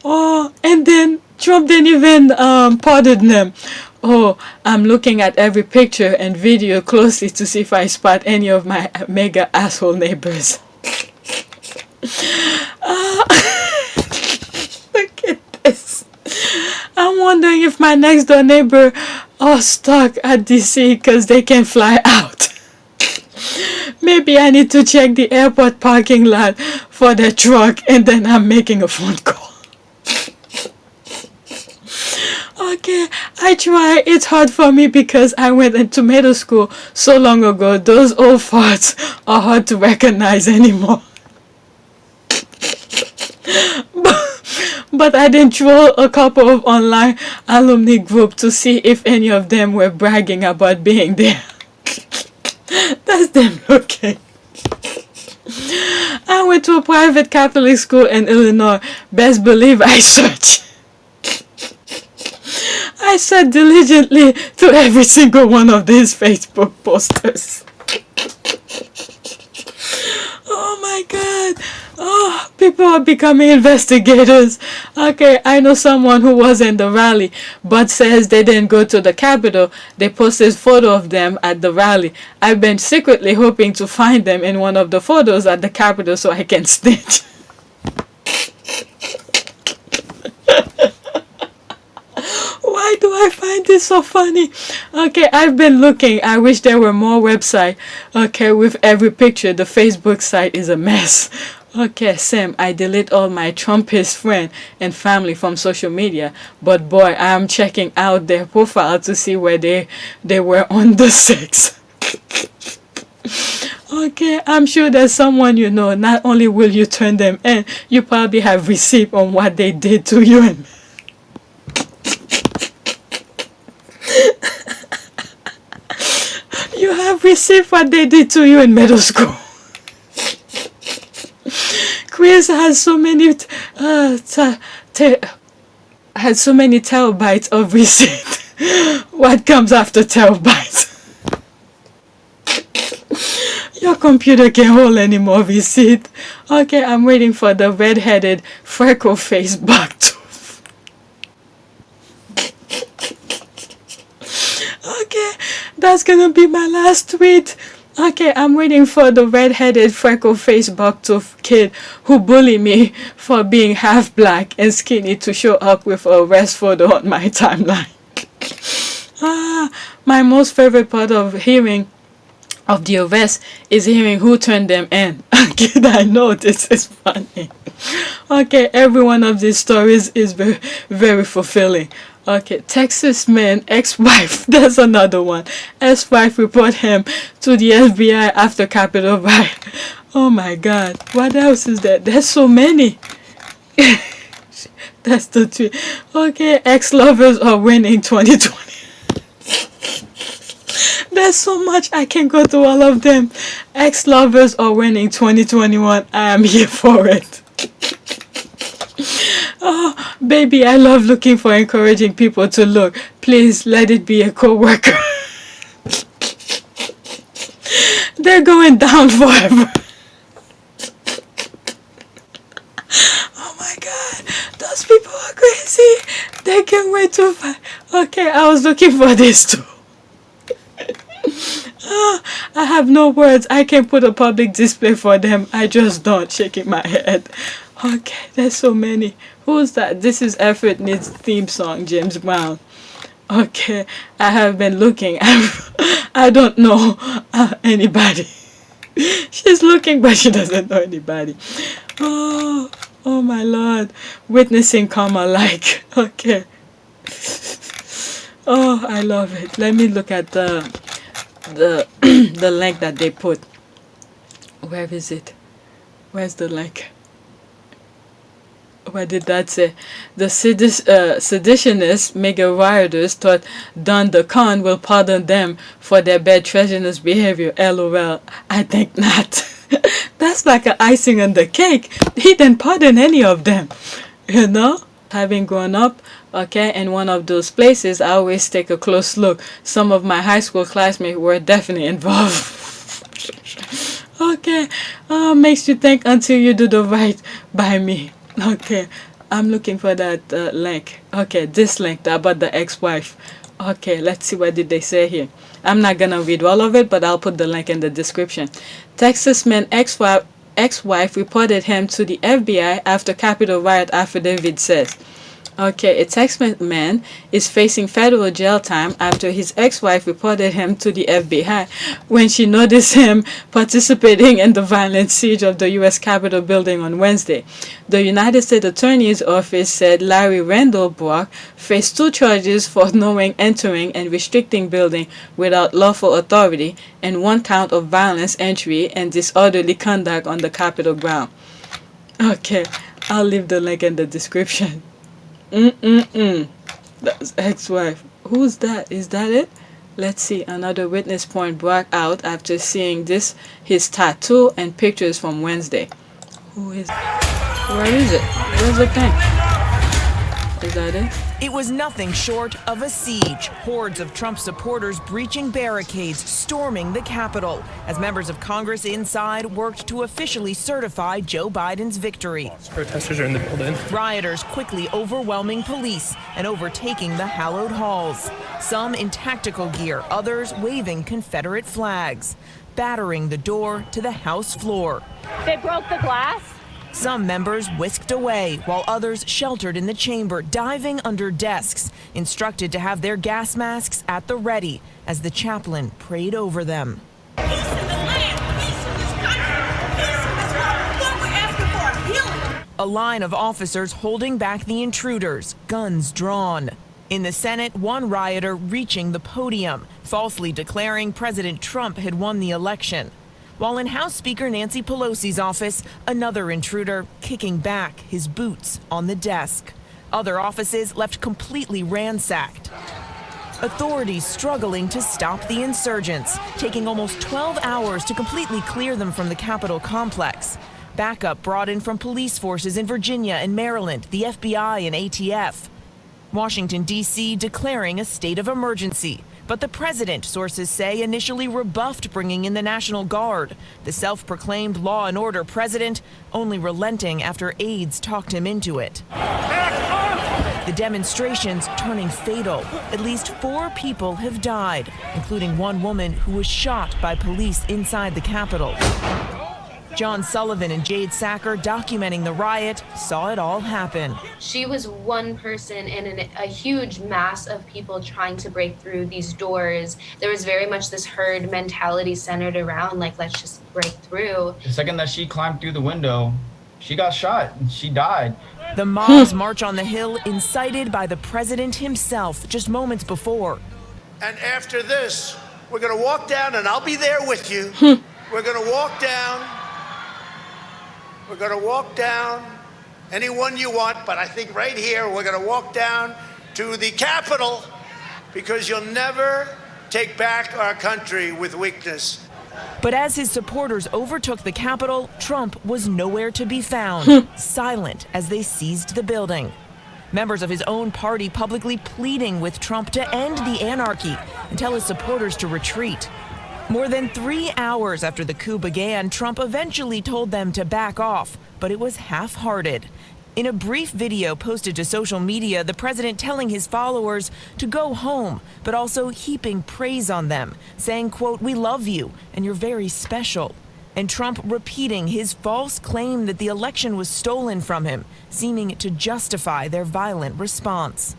Oh, and then Trump didn't even pardon them. Oh, I'm looking at every picture and video closely to see if I spot any of my mega asshole neighbors. Look at this. I'm wondering if my next door neighbor are stuck at DC because they can fly out. Maybe I need to check the airport parking lot for their truck, and then I'm making a phone call. Okay, I try. It's hard for me because I went into middle school so long ago. Those old farts are hard to recognize anymore. But I did troll a couple of online alumni groups to see if any of them were bragging about being there. That's them looking. I went to a private Catholic school in Illinois. Best believe I searched. I sat diligently through every single one of these Facebook posters. Oh my God. Oh, people are becoming investigators. Okay, I know someone who was in the rally but says they didn't go to the Capitol. They posted a photo of them at the rally. I've been secretly hoping to find them in one of the photos at the Capitol so I can snitch. Why do I find this so funny? Okay, I've been looking. I wish there were more websites. Okay, with every picture, the Facebook site is a mess. Okay, Sam, I delete all my Trumpist friends and family from social media. But boy, I am checking out their profile to see where they were on the 6th. Okay, I'm sure there's someone you know. Not only will you turn them in, you probably have receipt on what they did to you and you have received what they did to you in middle school. Chris has so many terabytes of receipt. What comes after terabytes? Your computer can't hold any more receipt. Okay, I'm waiting for the red-headed freckle-faced bugtooth. Okay, that's gonna be my last tweet. Okay, I'm waiting for the red-headed freckle-faced bucktooth kid who bullied me for being half black and skinny to show up with a arrest photo on my timeline. My most favorite part of hearing of the arrest is hearing who turned them in. Okay, I know this is funny. Okay, every one of these stories is very, very fulfilling. Okay, Texas man, ex-wife, there's another one. Ex-wife report him to the FBI after Capitol riot. Oh my God, what else is there? There's so many. That's the tweet. Okay, ex-lovers are winning 2020. There's so much, I can go through all of them. Ex-lovers are winning 2021. I am here for it. Oh, baby, I love looking for encouraging people to look. Please let it be a co-worker. They're going down forever. Oh my God, those people are crazy. They can't wait to find. Okay, I was looking for this too. I have no words. I can put a public display for them. I just don't. Shaking my head. Okay, there's so many. Who's that? This is Effort Needs theme song, James Brown. Okay, I have been looking. I don't know anybody. She's looking, but she doesn't know anybody. Oh my Lord. Witnessing karma like. Okay. Oh, I love it. Let me look at the link that they put. Where is it? Where's the link? What did that say? The seditionists, mega rioters, thought Don the Con will pardon them for their bad treasonous behavior. LOL. I think not. That's like an icing on the cake. He didn't pardon any of them. You know? Having grown up, okay, in one of those places, I always take a close look. Some of my high school classmates were definitely involved. Okay. Makes you think until you do the right by me. Okay. I'm looking for that link. Okay, this link about the ex-wife. Okay, let's see what did they say here. I'm not gonna read all of it, but I'll put the link in the description. Texas man ex-wife reported him to the FBI after Capitol riot affidavit says. Okay, a Texas man is facing federal jail time after his ex-wife reported him to the FBI when she noticed him participating in the violent siege of the U.S. Capitol building on Wednesday. The United States Attorney's Office said Larry Randall Brock faced 2 charges for knowing, entering, and restricting building without lawful authority and 1 count of violence entry and disorderly conduct on the Capitol ground. Okay, I'll leave the link in the description. That's ex-wife. Who's that? Is that it? Let's see. Another witness point brought out after seeing his tattoo and pictures from Wednesday. Who is? Where is it? Where's the thing? Is that it? It was nothing short of a siege. Hordes of Trump supporters breaching barricades, storming the Capitol, as members of Congress inside worked to officially certify Joe Biden's victory. Protesters are in the building. Rioters quickly overwhelming police and overtaking the hallowed halls. Some in tactical gear, others waving Confederate flags, battering the door to the House floor. They broke the glass. Some members whisked away, while others sheltered in the chamber, diving under desks, instructed to have their gas masks at the ready as the chaplain prayed over them. A line of officers holding back the intruders, guns drawn. In the Senate, one rioter reaching the podium, falsely declaring President Trump had won the election. While in House Speaker Nancy Pelosi's office, another intruder kicking back, his boots on the desk. Other offices left completely ransacked. Authorities struggling to stop the insurgents, taking almost 12 hours to completely clear them from the Capitol complex. Backup brought in from police forces in Virginia and Maryland, the FBI and ATF. Washington, D.C. declaring a state of emergency. But the president, sources say, initially rebuffed bringing in the National Guard. The self-proclaimed law and order president only relenting after aides talked him into it. The demonstrations turning fatal. At least 4 people have died, including one woman who was shot by police inside the Capitol. John Sullivan and Jade Sacker, documenting the riot, saw it all happen. She was one person in a huge mass of people trying to break through these doors. There was very much this herd mentality centered around, like, let's just break through. The second that she climbed through the window, she got shot and she died. The mob's march on the Hill, incited by the president himself just moments before. And after this, we're going to walk down, and I'll be there with you. We're going to walk down. We're going to walk down anyone you want, but I think right here we're going to walk down to the Capitol, because you'll never take back our country with weakness. But as his supporters overtook the Capitol, Trump was nowhere to be found, silent as they seized the building. Members of his own party publicly pleading with Trump to end the anarchy and tell his supporters to retreat. More than 3 hours after the coup began, Trump eventually told them to back off, but it was half-hearted. In a brief video posted to social media, the president telling his followers to go home, but also heaping praise on them, saying, quote, "We love you, and you're very special." And Trump repeating his false claim that the election was stolen from him, seeming to justify their violent response.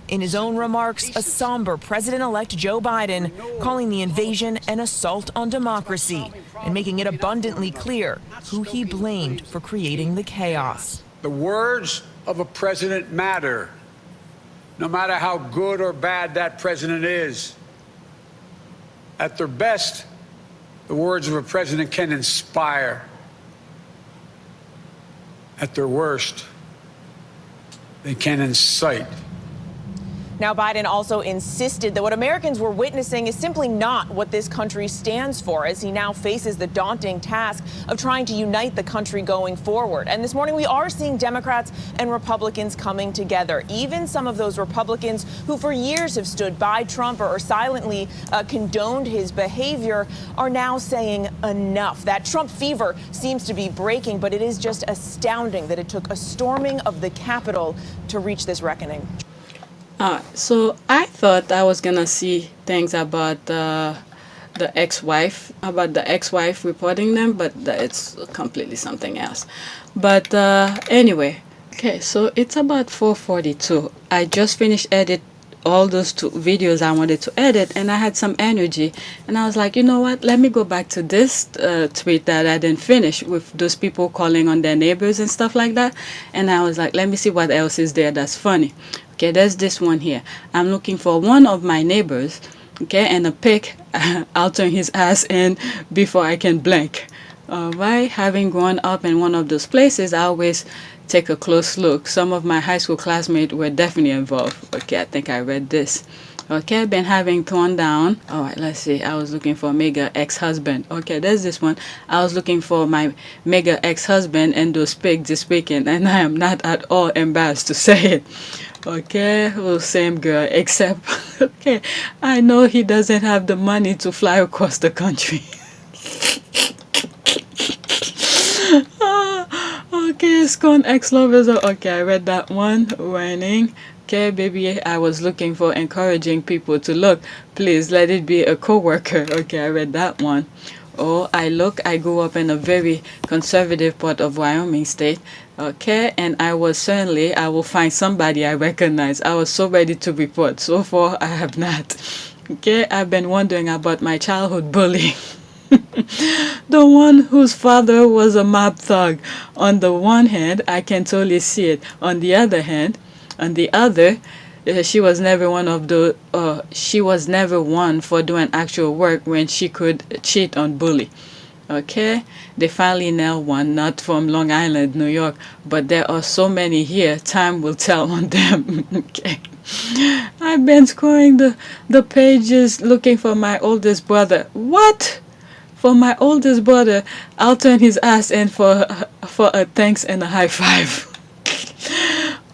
In his own remarks, a somber President-elect Joe Biden calling the invasion an assault on democracy and making it abundantly clear who he blamed for creating the chaos. The words of a president matter, no matter how good or bad that president is. At their best, the words of a president can inspire. At their worst, they can incite. Now, Biden also insisted that what Americans were witnessing is simply not what this country stands for, as he now faces the daunting task of trying to unite the country going forward. And this morning, we are seeing Democrats and Republicans coming together. Even some of those Republicans who for years have stood by Trump or silently condoned his behavior are now saying enough. That Trump fever seems to be breaking, but it is just astounding that it took a storming of the Capitol to reach this reckoning. So I thought I was gonna see things about the ex-wife, reporting them, but it's completely something else. But anyway, okay, so it's about 4:42. I just finished edit all those 2 videos I wanted to edit, and I had some energy, and I was like, you know what, let me go back to this tweet that I didn't finish with those people calling on their neighbors and stuff like that. And I was like, let me see what else is there that's funny. Okay, there's this one here. I'm looking for one of my neighbors, okay, and a pic. I'll turn his ass in before I can blink. Right, having grown up in one of those places, I always take a close look. Some of my high school classmates were definitely involved. Okay, I think I read this. Okay, been having thrown down. All right, let's see. I was looking for mega ex-husband. Okay, there's this one. I was looking for my mega ex-husband and those pigs this weekend, and I am not at all embarrassed to say it. Okay, well, same girl, except, okay, I know he doesn't have the money to fly across the country. Okay, Scone ex-lovers. Okay, I read that one. Warning. Okay, baby, I was looking for encouraging people to look. Please let it be a co-worker. Okay, I read that one. Oh, I grew up in a very conservative part of Wyoming state. Okay, and I will find somebody I recognize. I was so ready to report. So far, I have not. Okay, I've been wondering about my childhood bully. The one whose father was a mob thug. On the one hand, I can totally see it. On the other, she was never one for doing actual work when she could cheat on bully. Okay, they finally nailed one, not from Long Island, New York, but there are so many here, time will tell on them. Okay, I've been scrolling the pages looking for my oldest brother. What? For my oldest brother, I'll turn his ass in for a thanks and a high five.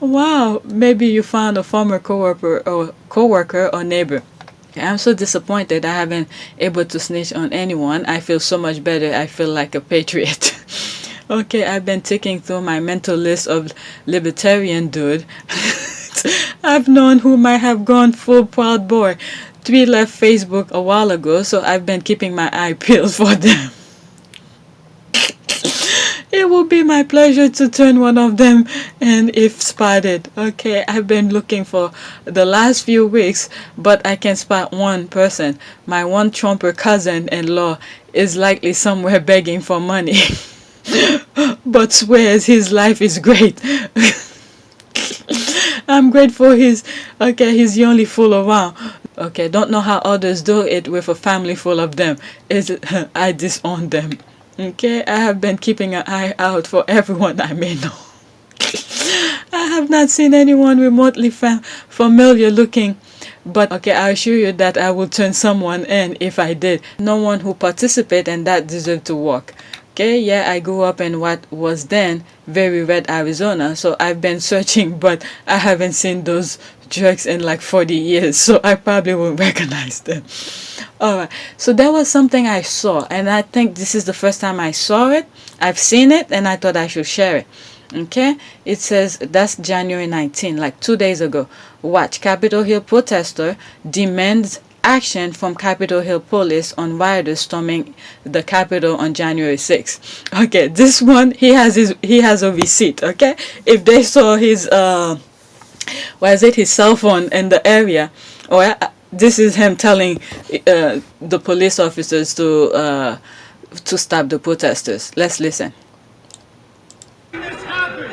Wow, maybe you found a former coworker or neighbor. I'm so disappointed I haven't able to snitch on anyone. I feel so much better. I feel like a patriot. Okay, I've been ticking through my mental list of libertarian dude. I've known who might have gone full Proud Boy. 3 left Facebook a while ago, so I've been keeping my eye peeled for them. It will be my pleasure to turn one of them in if spotted. Okay, I've been looking for the last few weeks, but I can spot one person. My one Trumper cousin-in-law is likely somewhere begging for money, but swears his life is great. I'm grateful he's the only fool around. Okay, don't know how others do it with a family full of them. I disown them. Okay, I have been keeping an eye out for everyone I may know. I have not seen anyone remotely familiar looking, but okay, I assure you that I will turn someone in if I did. No one who participated in that deserved to walk. Okay, yeah, I grew up in what was then very red Arizona, so I've been searching, but I haven't seen those jerks in like 40 years, so I probably won't recognize them. Alright, so that was something I saw, and I think this is the first time I saw it. I've seen it, and I thought I should share it. Okay, it says that's January 19, like 2 days ago. Watch, Capitol Hill protester demands action from Capitol Hill police on rioters storming the Capitol on January 6th. Okay, this one, he has a receipt. Okay, if they saw his his cell phone in the area, or this is him telling the police officers to stop the protesters. Let's listen. This happened.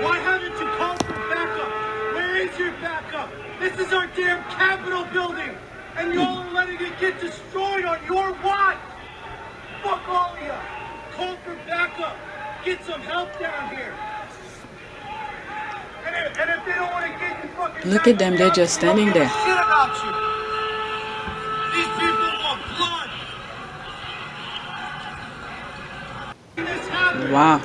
Why haven't you called for backup? Where is your backup? This is our damn Capitol building, and y'all are letting it get destroyed on your watch. Fuck all of you. Call for backup. Get some help down here. And if they don't want to get you fucking Look at them, they're just standing there. Shit about you. These people want blood. This happened. Wow.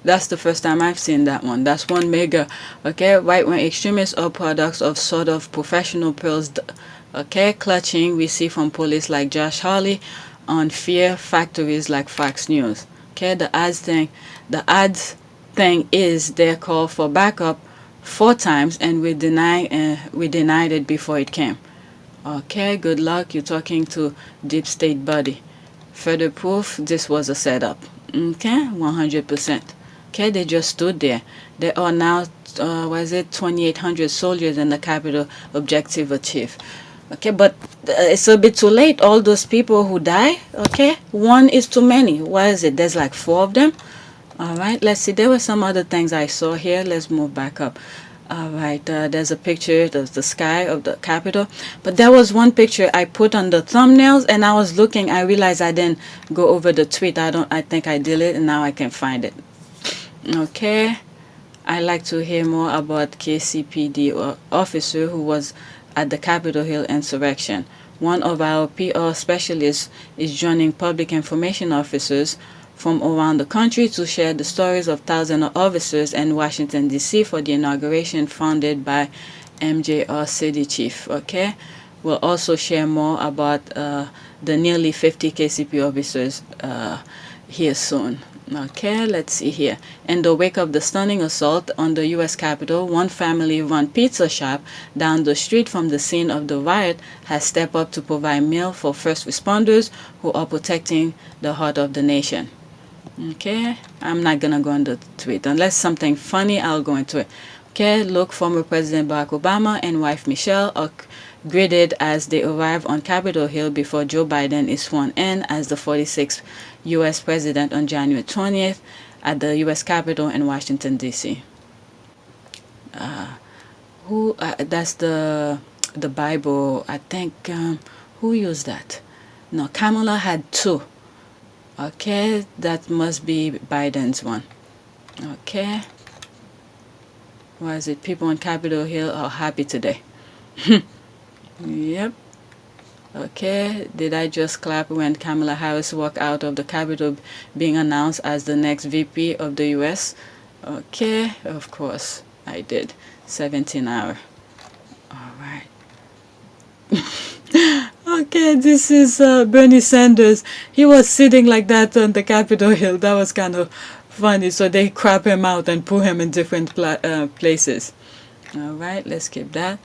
That's the first time I've seen that one. That's one mega. Okay, right-wing extremists are products of sort of professional pills. Okay, clutching we see from police like Josh Hawley on fear factories like Fox News. Okay, the ads thing is their call for backup 4 times, and we denied it before it came. Okay, good luck. You're talking to deep state buddy. Further proof this was a setup. Okay, 100%. Okay, they just stood there. There are now 2,800 soldiers in the capital. Objective achieved. Okay, but it's a bit too late. All those people who die, okay, 1 is too many. Why is it? There's like 4 of them. All right, let's see. There were some other things I saw here. Let's move back up. All right, there's a picture of the sky of the Capitol. But there was one picture I put on the thumbnails, and I was looking. I realized I didn't go over the tweet. I think I deleted, and now I can find it. Okay, I like to hear more about KCPD officer who was at the Capitol Hill insurrection. One of our PR specialists is joining public information officers from around the country to share the stories of thousands of officers in Washington, D.C. for the inauguration funded by MJR City Chief. Okay, we'll also share more about the nearly 50 KCP officers here soon. Okay, let's see here. In the wake of the stunning assault on the U.S. Capitol, one family-run pizza shop down the street from the scene of the riot has stepped up to provide meals for first responders who are protecting the heart of the nation. Okay, I'm not gonna go on the tweet. Unless something funny, I'll go into it. Okay, look, former President Barack Obama and wife Michelle are greeted as they arrive on Capitol Hill before Joe Biden is sworn in as the 46th U.S. President on January 20th at the U.S. Capitol in Washington, D.C. That's the Bible, I think. Who used that? No, Kamala had 2. Okay, that must be Biden's one. Okay. Why is it? People on Capitol Hill are happy today. Yep. Okay, did I just clap when Kamala Harris walked out of the Capitol being announced as the next VP of the U.S.? Okay, of course I did. 17 hour. All right. Okay, this is Bernie Sanders. He was sitting like that on the Capitol Hill. That was kind of funny. So they crop him out and put him in different places. All right, let's keep that.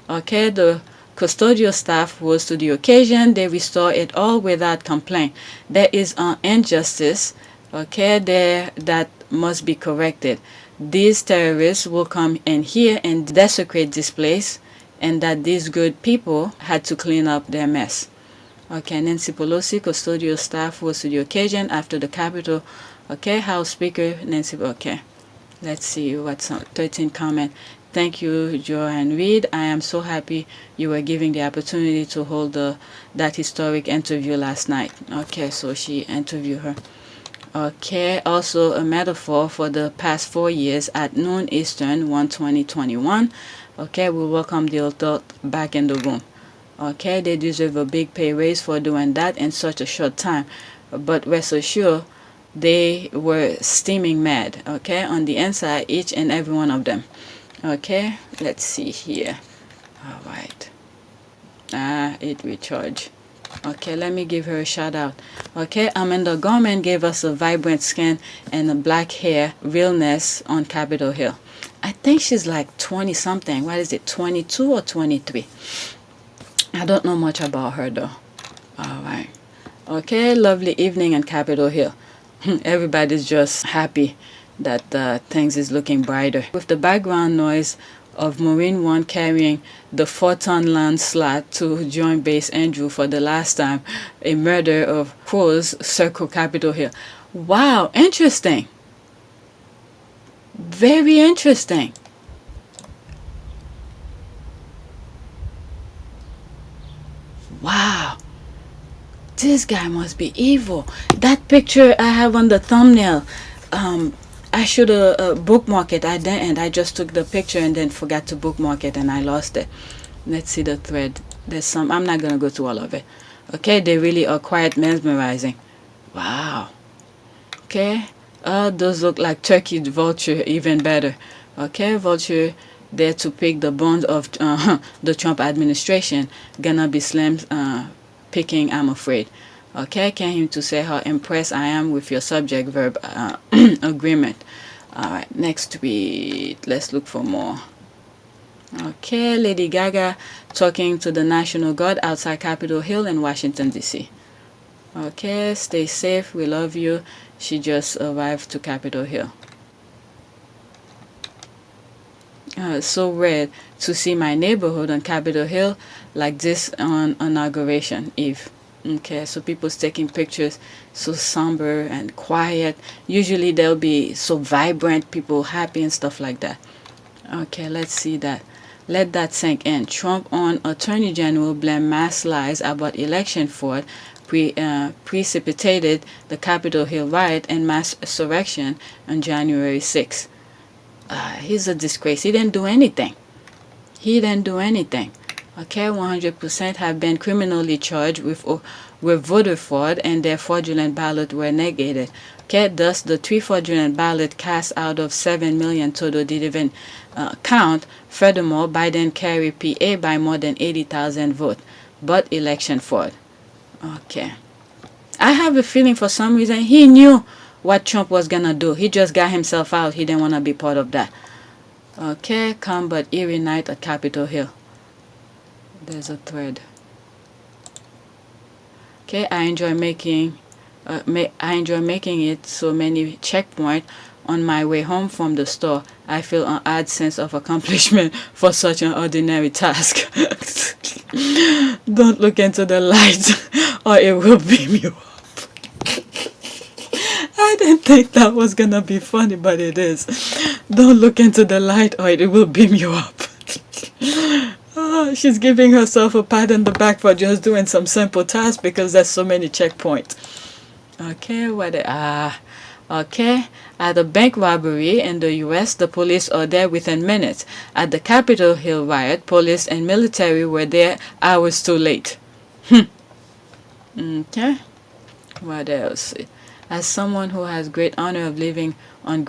Okay, the custodial staff rose to the occasion. They restore it all without complaint. There is an injustice, okay, there that must be corrected. These terrorists will come in here and desecrate this place, and that these good people had to clean up their mess. Okay, Nancy Pelosi, custodial staff rose to the occasion after the Capitol. Okay, House Speaker Nancy. Okay, let's see what's on 13 comment. Thank you, Joanne Reed. I am so happy you were giving the opportunity to hold that historic interview last night. Okay, so she interviewed her. Okay, also a metaphor for the past 4 years at noon Eastern, 1/20/21. Okay, we welcome the adult back in the room. Okay, they deserve a big pay raise for doing that in such a short time. But rest assured, they were steaming mad, okay, on the inside, each and every one of them. Okay, let's see here. All right. It recharged. Okay, let me give her a shout out. Okay, Amanda Gorman gave us a vibrant skin and a black hair realness on Capitol Hill. I think she's like 20 something. What is it, 22 or 23? I don't know much about her though. All right. Okay, lovely evening on Capitol Hill. Everybody's just happy that things is looking brighter. With the background noise of Marine One carrying the 4-ton landslide to Joint Base Andrew for the last time, a murder of crows circle Capitol Hill. Wow, interesting. Very interesting. Wow. This guy must be evil. That picture I have on the thumbnail, I should bookmark it. I just took the picture and then forgot to bookmark it, and I lost it. Let's see the thread. There's some. I'm not gonna go through all of it. Okay, they really are quite mesmerizing. Wow. Okay. Those look like turkey vulture, even better. Okay, vulture there to pick the bones of the Trump administration. Gonna be slim picking, I'm afraid. Okay, can him to say how impressed I am with your subject verb agreement. All right, next tweet. Let's look for more. Okay, Lady Gaga talking to the National Guard outside Capitol Hill in Washington, D.C. Okay, stay safe. We love you. She just arrived to Capitol Hill. So rare to see my neighborhood on Capitol Hill like this on inauguration eve. Okay, so people's taking pictures, so somber and quiet. Usually they'll be so vibrant, people happy and stuff like that. Okay, let's see that. Let that sink in. Trump on Attorney General blame mass lies about election fraud precipitated the Capitol Hill riot and mass insurrection on January 6th. He's a disgrace. He didn't do anything. He didn't do anything. Okay, 100% have been criminally charged with voter fraud, and their fraudulent ballot were negated. Okay, thus the 3 fraudulent ballot cast out of 7 million total didn't even count. Furthermore, Biden carried PA by more than 80,000 votes, but election fraud. Okay, I have a feeling for some reason he knew what Trump was gonna do. He just got himself out. He didn't want to be part of that. Okay, calm but eerie night at Capitol Hill. There's a thread. Okay, I enjoy making it so many checkpoints on my way home from the store. I feel an odd sense of accomplishment for such an ordinary task. Don't look into the light or it will beam you up. I didn't think that was gonna be funny, but it is. Don't look into the light or it will beam you up. Oh, she's giving herself a pat on the back for just doing some simple tasks because there's so many checkpoints. Okay, okay. At a bank robbery in the U.S., the police are there within minutes. At the Capitol Hill riot, police and military were there hours too late. Okay. What else? As someone who has great honor of living on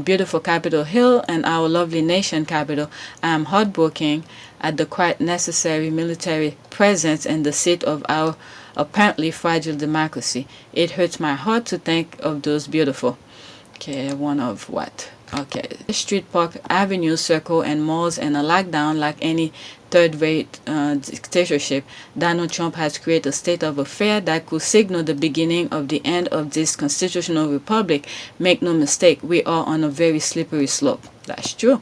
beautiful Capitol Hill and our lovely nation capital, I am heartbroken at the quite necessary military presence in the seat of our apparently fragile democracy. It hurts my heart to think of those beautiful. Okay, one of what? Okay, Street, Park Avenue, Circle, and malls in a lockdown like any third-rate dictatorship. Donald Trump has created a state of affairs that could signal the beginning of the end of this constitutional republic. Make no mistake, we are on a very slippery slope. That's true.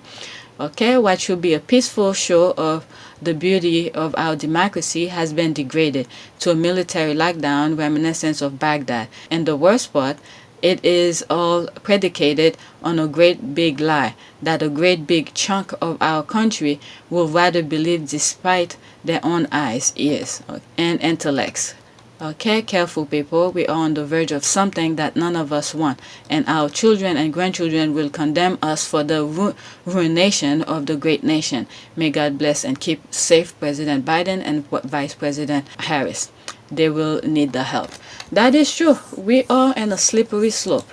Okay, what should be a peaceful show of the beauty of our democracy has been degraded to a military lockdown reminiscent of Baghdad. And the worst part, it is all predicated on a great big lie that a great big chunk of our country will rather believe despite their own eyes, ears, and intellects. Okay, careful people, we are on the verge of something that none of us want, and our children and grandchildren will condemn us for the ruination of the great nation. May God bless and keep safe President Biden and Vice President Harris. They will need the help. That is true. We are in a slippery slope.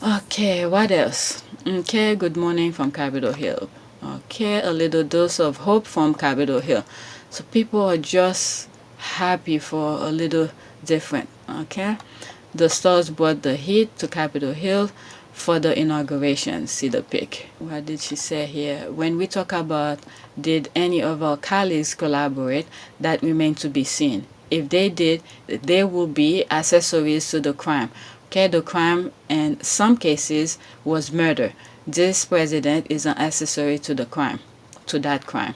Okay, what else? Okay, good morning from Capitol Hill. Okay, a little dose of hope from Capitol Hill. So people are just happy for a little different. Okay, the stars brought the heat to Capitol Hill for the inauguration. See the pic. What did she say here? When we talk about did any of our colleagues collaborate, that remains to be seen. If they did, they will be accessories to the crime. Okay, the crime in some cases was murder. This president is an accessory to the crime, to that crime.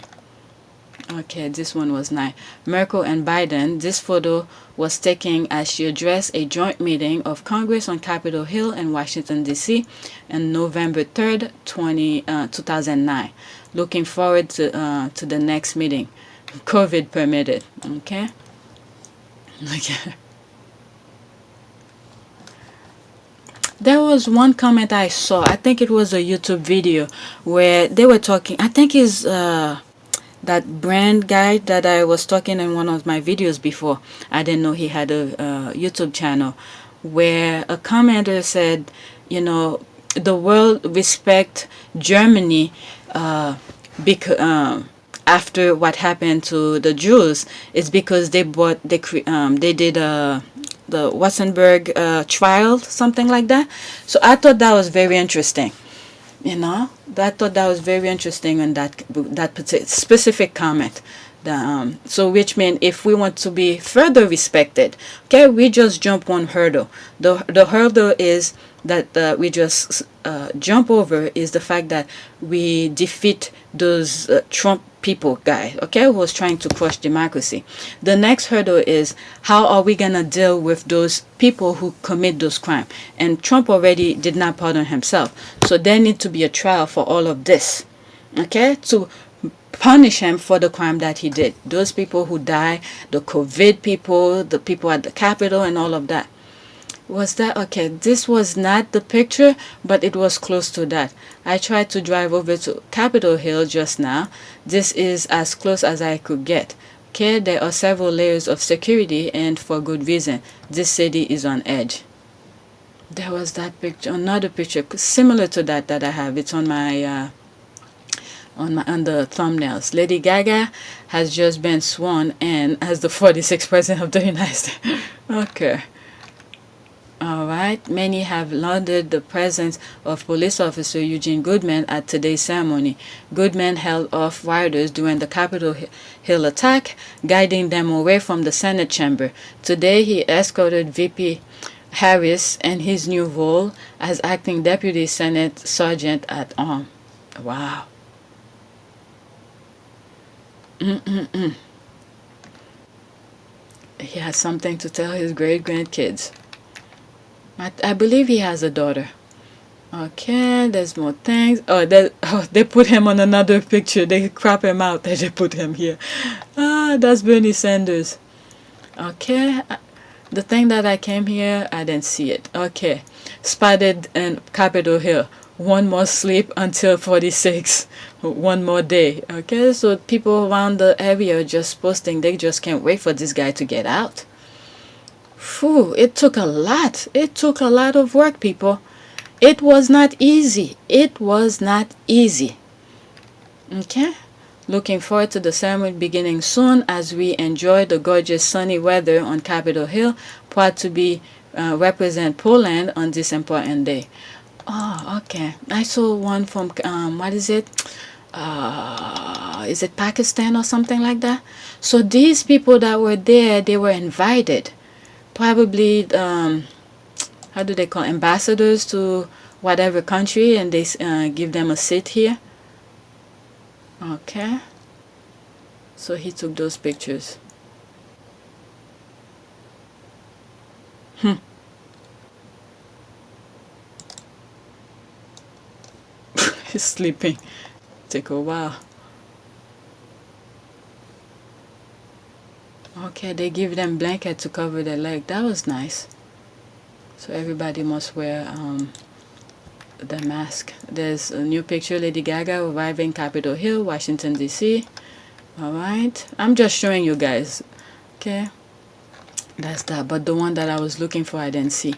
Okay, this one was nice. Merkel and Biden, this photo was taken as she addressed a joint meeting of Congress on Capitol Hill in Washington, D.C. on November 3rd, 2009. Looking forward to the next meeting, COVID permitted. Okay. Okay. There was one comment I saw. I think it was a YouTube video where they were talking. I think is that brand guy that I was talking in one of my videos before. I didn't know he had a YouTube channel, where a commenter said, you know, the world respect Germany because after what happened to the Jews, it's because they did the Wassenberg trial, something like that. So I thought that was very interesting. You know, I thought that was very interesting in that specific comment. So which means if we want to be further respected, okay, we just jump one hurdle. The hurdle is that we just jump over is the fact that we defeat those Trump people guy, okay, who was trying to crush democracy. The next hurdle is how are we gonna deal with those people who commit those crimes? And Trump already did not pardon himself, so there need to be a trial for all of this, okay, to punish him for the crime that he did. Those people who die, the COVID people, the people at the Capitol, and all of that. Was that okay? This was not the picture, but it was close to that. I tried to drive over to Capitol Hill just now. This is as close as I could get. Okay, there are several layers of security, and for good reason. This city is on edge. There was that picture, another picture similar to that I have. It's on my on the thumbnails. Lady Gaga has just been sworn in as the 46th president of the United States. Okay. All right. Many have lauded the presence of police officer Eugene Goodman at today's ceremony. Goodman held off rioters during the Capitol Hill attack, guiding them away from the Senate chamber. Today, he escorted VP Harris in his new role as acting deputy Senate sergeant at arms. Wow. He has something to tell his great-grandkids. I believe he has a daughter. Okay, there's more things. They put him on another picture. They crop him out. They put him here. That's Bernie Sanders. Okay, the thing that I came here, I didn't see it. Okay, spotted in Capitol Hill. One more sleep until 46. One more day. Okay, so people around the area are just posting. They just can't wait for this guy to get out. Phew, it took a lot. It took a lot of work, people. It was not easy. It was not easy. Okay? Looking forward to the ceremony beginning soon as we enjoy the gorgeous sunny weather on Capitol Hill. Proud to be represent Poland on this important day. Oh, okay. I saw one from, what is it? Is it Pakistan or something like that? So these people that were there, they were invited. Probably, how do they call it? Ambassadors to whatever country, and they give them a seat here. Okay. So he took those pictures. He's sleeping. Take a while. Okay, they give them blanket to cover their leg. That was nice. So everybody must wear the mask. There's a new picture, Lady Gaga arriving Capitol Hill, Washington, D.C. All right. I'm just showing you guys. Okay. That's that. But the one that I was looking for, I didn't see.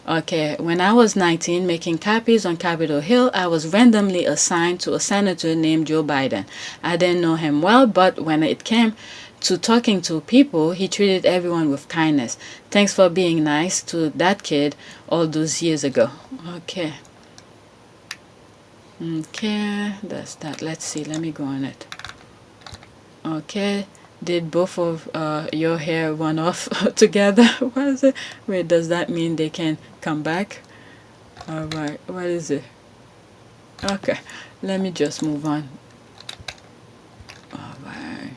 Okay, when I was 19, making copies on Capitol Hill, I was randomly assigned to a senator named Joe Biden. I didn't know him well, but when it came to talking to people, he treated everyone with kindness. Thanks for being nice to that kid all those years ago. Okay. Okay, that's that. Let's see. Let me go on it. Okay. Did both of your hair run off together? What is it? Wait, does that mean they can come back? All right. What is it? Okay. Let me just move on. All right.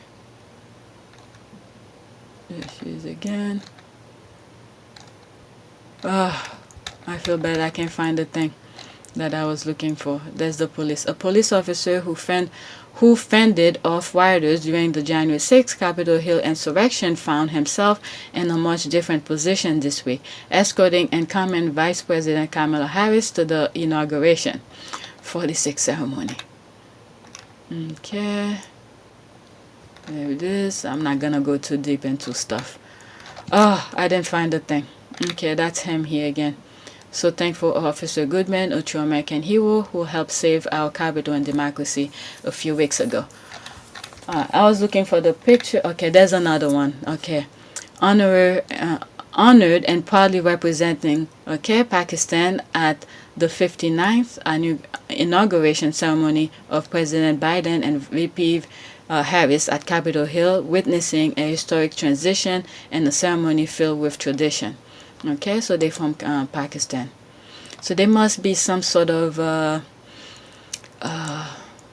There she is again. I feel bad I can't find the thing. that I was looking for. There's the police. A police officer who fended off rioters during the January 6th Capitol Hill insurrection found himself in a much different position this week, escorting incumbent Vice President Kamala Harris to the inauguration 46 ceremony. Okay. There it is. I'm not gonna go too deep into stuff. Oh, I didn't find the thing. Okay, that's him here again. So thankful Officer Goodman, a true American hero who helped save our Capitol and democracy a few weeks ago. I was looking for the picture. Okay, there's another one. Okay. Honored and proudly representing, okay, Pakistan at the 59th inauguration ceremony of President Biden and VP Harris at Capitol Hill, witnessing a historic transition and a ceremony filled with tradition. Okay, so they're from Pakistan. So they must be some sort of,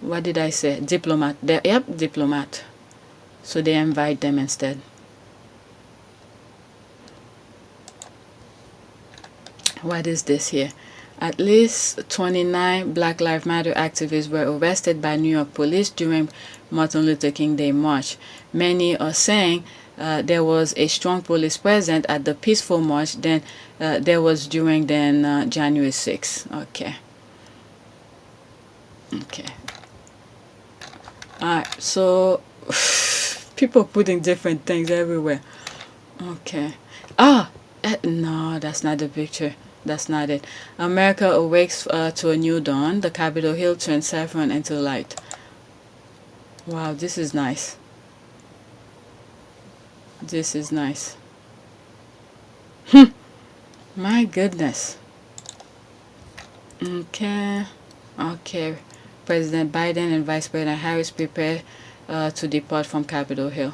what did I say? Diplomat. Yep, diplomat. So they invite them instead. What is this here? At least 29 Black Lives Matter activists were arrested by New York police during Martin Luther King Day March. Many are saying there was a strong police presence at the peaceful march than there was during January 6th. Okay. Okay. Alright, so people putting different things everywhere. Okay. No, that's not the picture. That's not it. America awakes to a new dawn. The Capitol Hill turns saffron into light. Wow, this is nice. This is nice. My goodness. Okay. Okay. President Biden and Vice President Harris prepare to depart from Capitol Hill.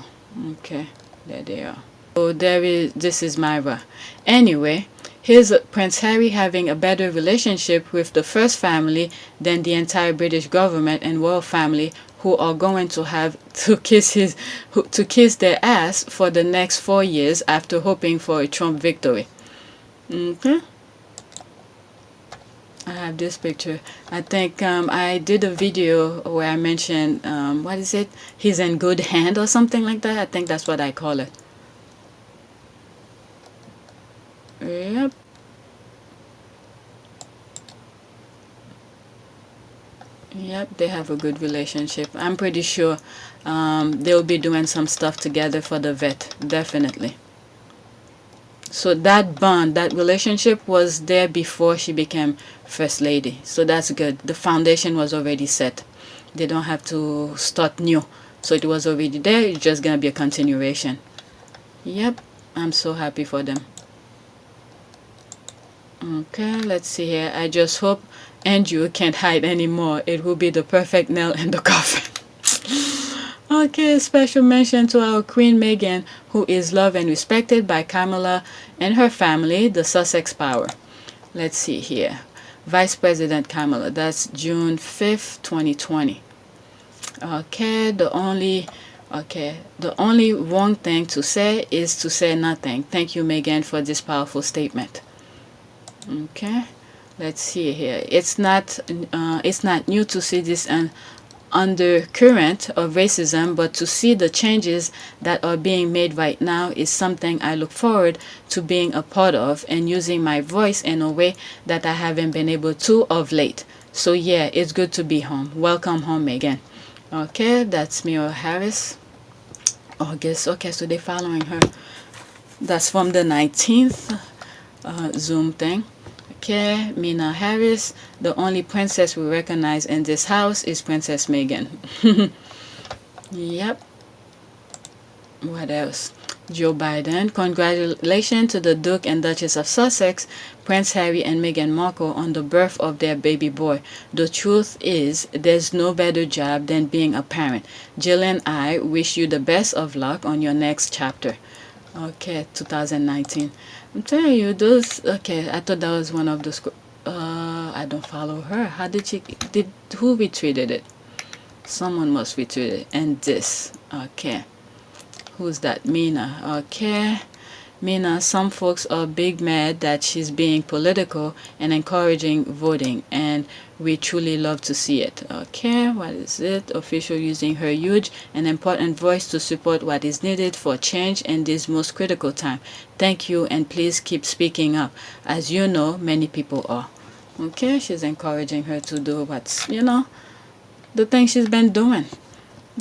Okay. There they are. So this is Myra. Anyway, here's Prince Harry having a better relationship with the first family than the entire British government and royal family, who are going to have to kiss their ass for the next 4 years after hoping for a Trump victory. Okay. I have this picture. I think I did a video where I mentioned what is it? He's in good hand or something like that. I think that's what I call it. Yep. Yep, they have a good relationship. I'm pretty sure they'll be doing some stuff together for the vet, definitely. So that bond, that relationship was there before she became First Lady. So that's good. The foundation was already set. They don't have to start new. So it was already there. It's just going to be a continuation. Yep, I'm so happy for them. Okay, let's see here. I just hope Andrew can't hide anymore. It will be the perfect nail in the coffin. Okay, special mention to our Queen Meghan, who is loved and respected by Kamala and her family, the Sussex power. Let's see here. Vice President Kamala, that's June 5th, 2020. Okay, the only wrong thing to say is to say nothing. Thank you, Meghan, for this powerful statement. Okay, let's see here. It's not new to see this undercurrent of racism, but to see the changes that are being made right now is something I look forward to being a part of and using my voice in a way that I haven't been able to of late. So yeah, it's good to be home. Welcome home, Meghan. Okay, that's Mira Harris. August. Okay, so they're following her. That's from the 19th Zoom thing. Okay, Mina Harris. The only princess we recognize in this house is Princess Meghan. Yep. What else? Joe Biden. Congratulations to the Duke and Duchess of Sussex, Prince Harry and Meghan Markle on the birth of their baby boy. The truth is, there's no better job than being a parent. Jill and I wish you the best of luck on your next chapter. Okay, 2019. I'm telling you, those. Okay, I thought that was one of the. I don't follow her. How did she? Who retweeted it? Someone must retweet it. And this. Okay. Who's that? Mina. Okay. Mina, some folks are big mad that she's being political and encouraging voting, and we truly love to see it. Okay, what is it? Official using her huge and important voice to support what is needed for change in this most critical time. Thank you, and please keep speaking up. As you know, many people are. Okay, she's encouraging her to do what's, the thing she's been doing.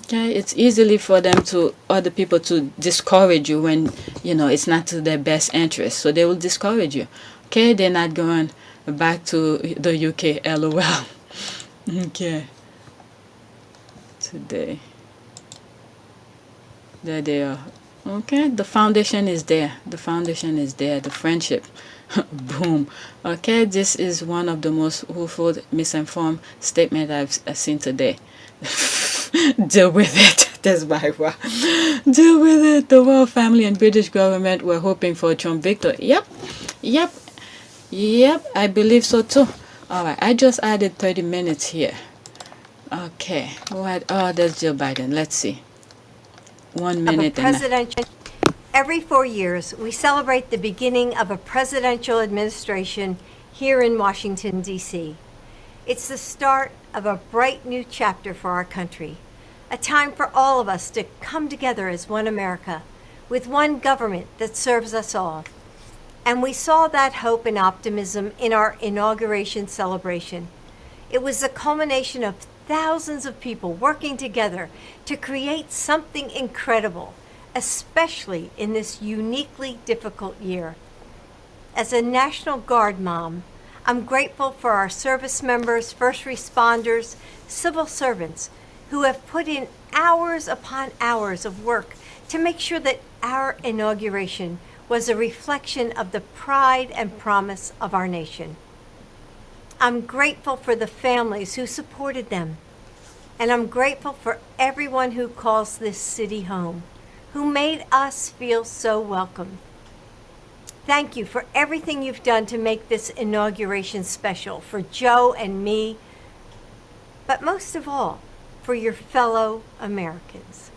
Okay, it's easily for them to, other people to discourage you when, it's not to their best interest. So they will discourage you. Okay, they're not going back to the UK, LOL. Okay. Today. There they are. Okay, the foundation is there. The foundation is there. The friendship. Boom. Okay, this is one of the most awful, misinformed statements I've seen today. Deal with it. That's my word. Deal with it. The royal family and British government were hoping for a Trump victory. Yep. I believe so too. All right. I just added 30 minutes here. Okay. What? Oh, there's Joe Biden. Let's see. 1 minute. Every 4 years, we celebrate the beginning of a presidential administration here in Washington, D.C. It's the start of a bright new chapter for our country, a time for all of us to come together as one America, with one government that serves us all. And we saw that hope and optimism in our inauguration celebration. It was the culmination of thousands of people working together to create something incredible, especially in this uniquely difficult year. As a National Guard mom, I'm grateful for our service members, first responders, civil servants who have put in hours upon hours of work to make sure that our inauguration was a reflection of the pride and promise of our nation. I'm grateful for the families who supported them, and I'm grateful for everyone who calls this city home, who made us feel so welcome. Thank you for everything you've done to make this inauguration special for Joe and me, but most of all, for your fellow Americans.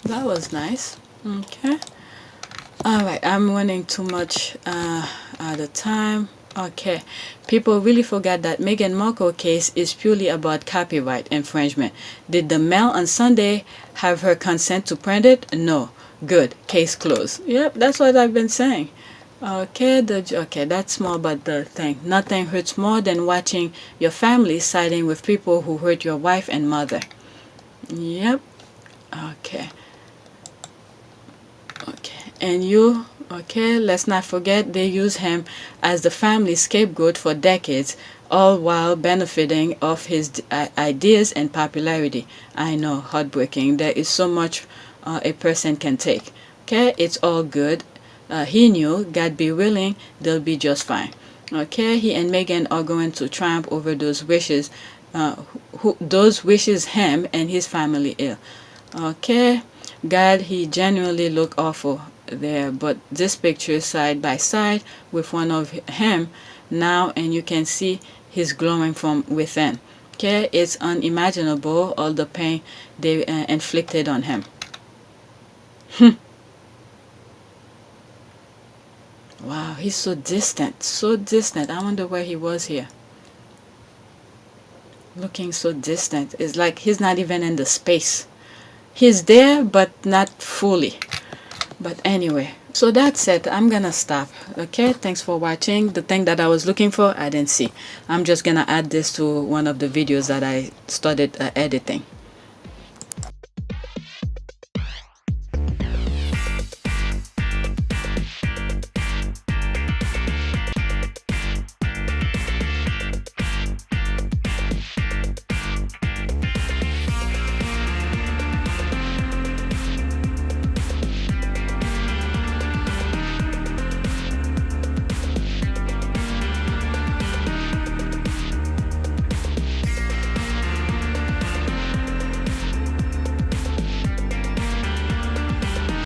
That was nice. Okay. All right, I'm running too much at a time. Okay. People really forgot that Meghan Markle case is purely about copyright infringement. Did the Mail on Sunday have her consent to print it? No. Good. Case closed. Yep, that's what I've been saying. Okay, that's more about the thing. Nothing hurts more than watching your family siding with people who hurt your wife and mother. Yep. Okay. And you, let's not forget they use him as the family scapegoat for decades, all while benefiting off his ideas and popularity. I know, heartbreaking. There is so much a person can take. Okay, it's all good. He knew, God be willing, they'll be just fine. Okay, he and Meghan are going to triumph over those wishes, those wishes him and his family ill. Okay, God, he genuinely look awful there, but this picture side by side with one of him now, and you can see he's glowing from within. Okay, it's unimaginable all the pain they inflicted on him. Wow, he's so distant, so distant. I wonder where he was here. Looking so distant. It's like he's not even in the space. He's there, but not fully. But anyway, so that's it. I'm gonna stop. Okay, thanks for watching. The thing that I was looking for, I didn't see. I'm just gonna add this to one of the videos that I started editing.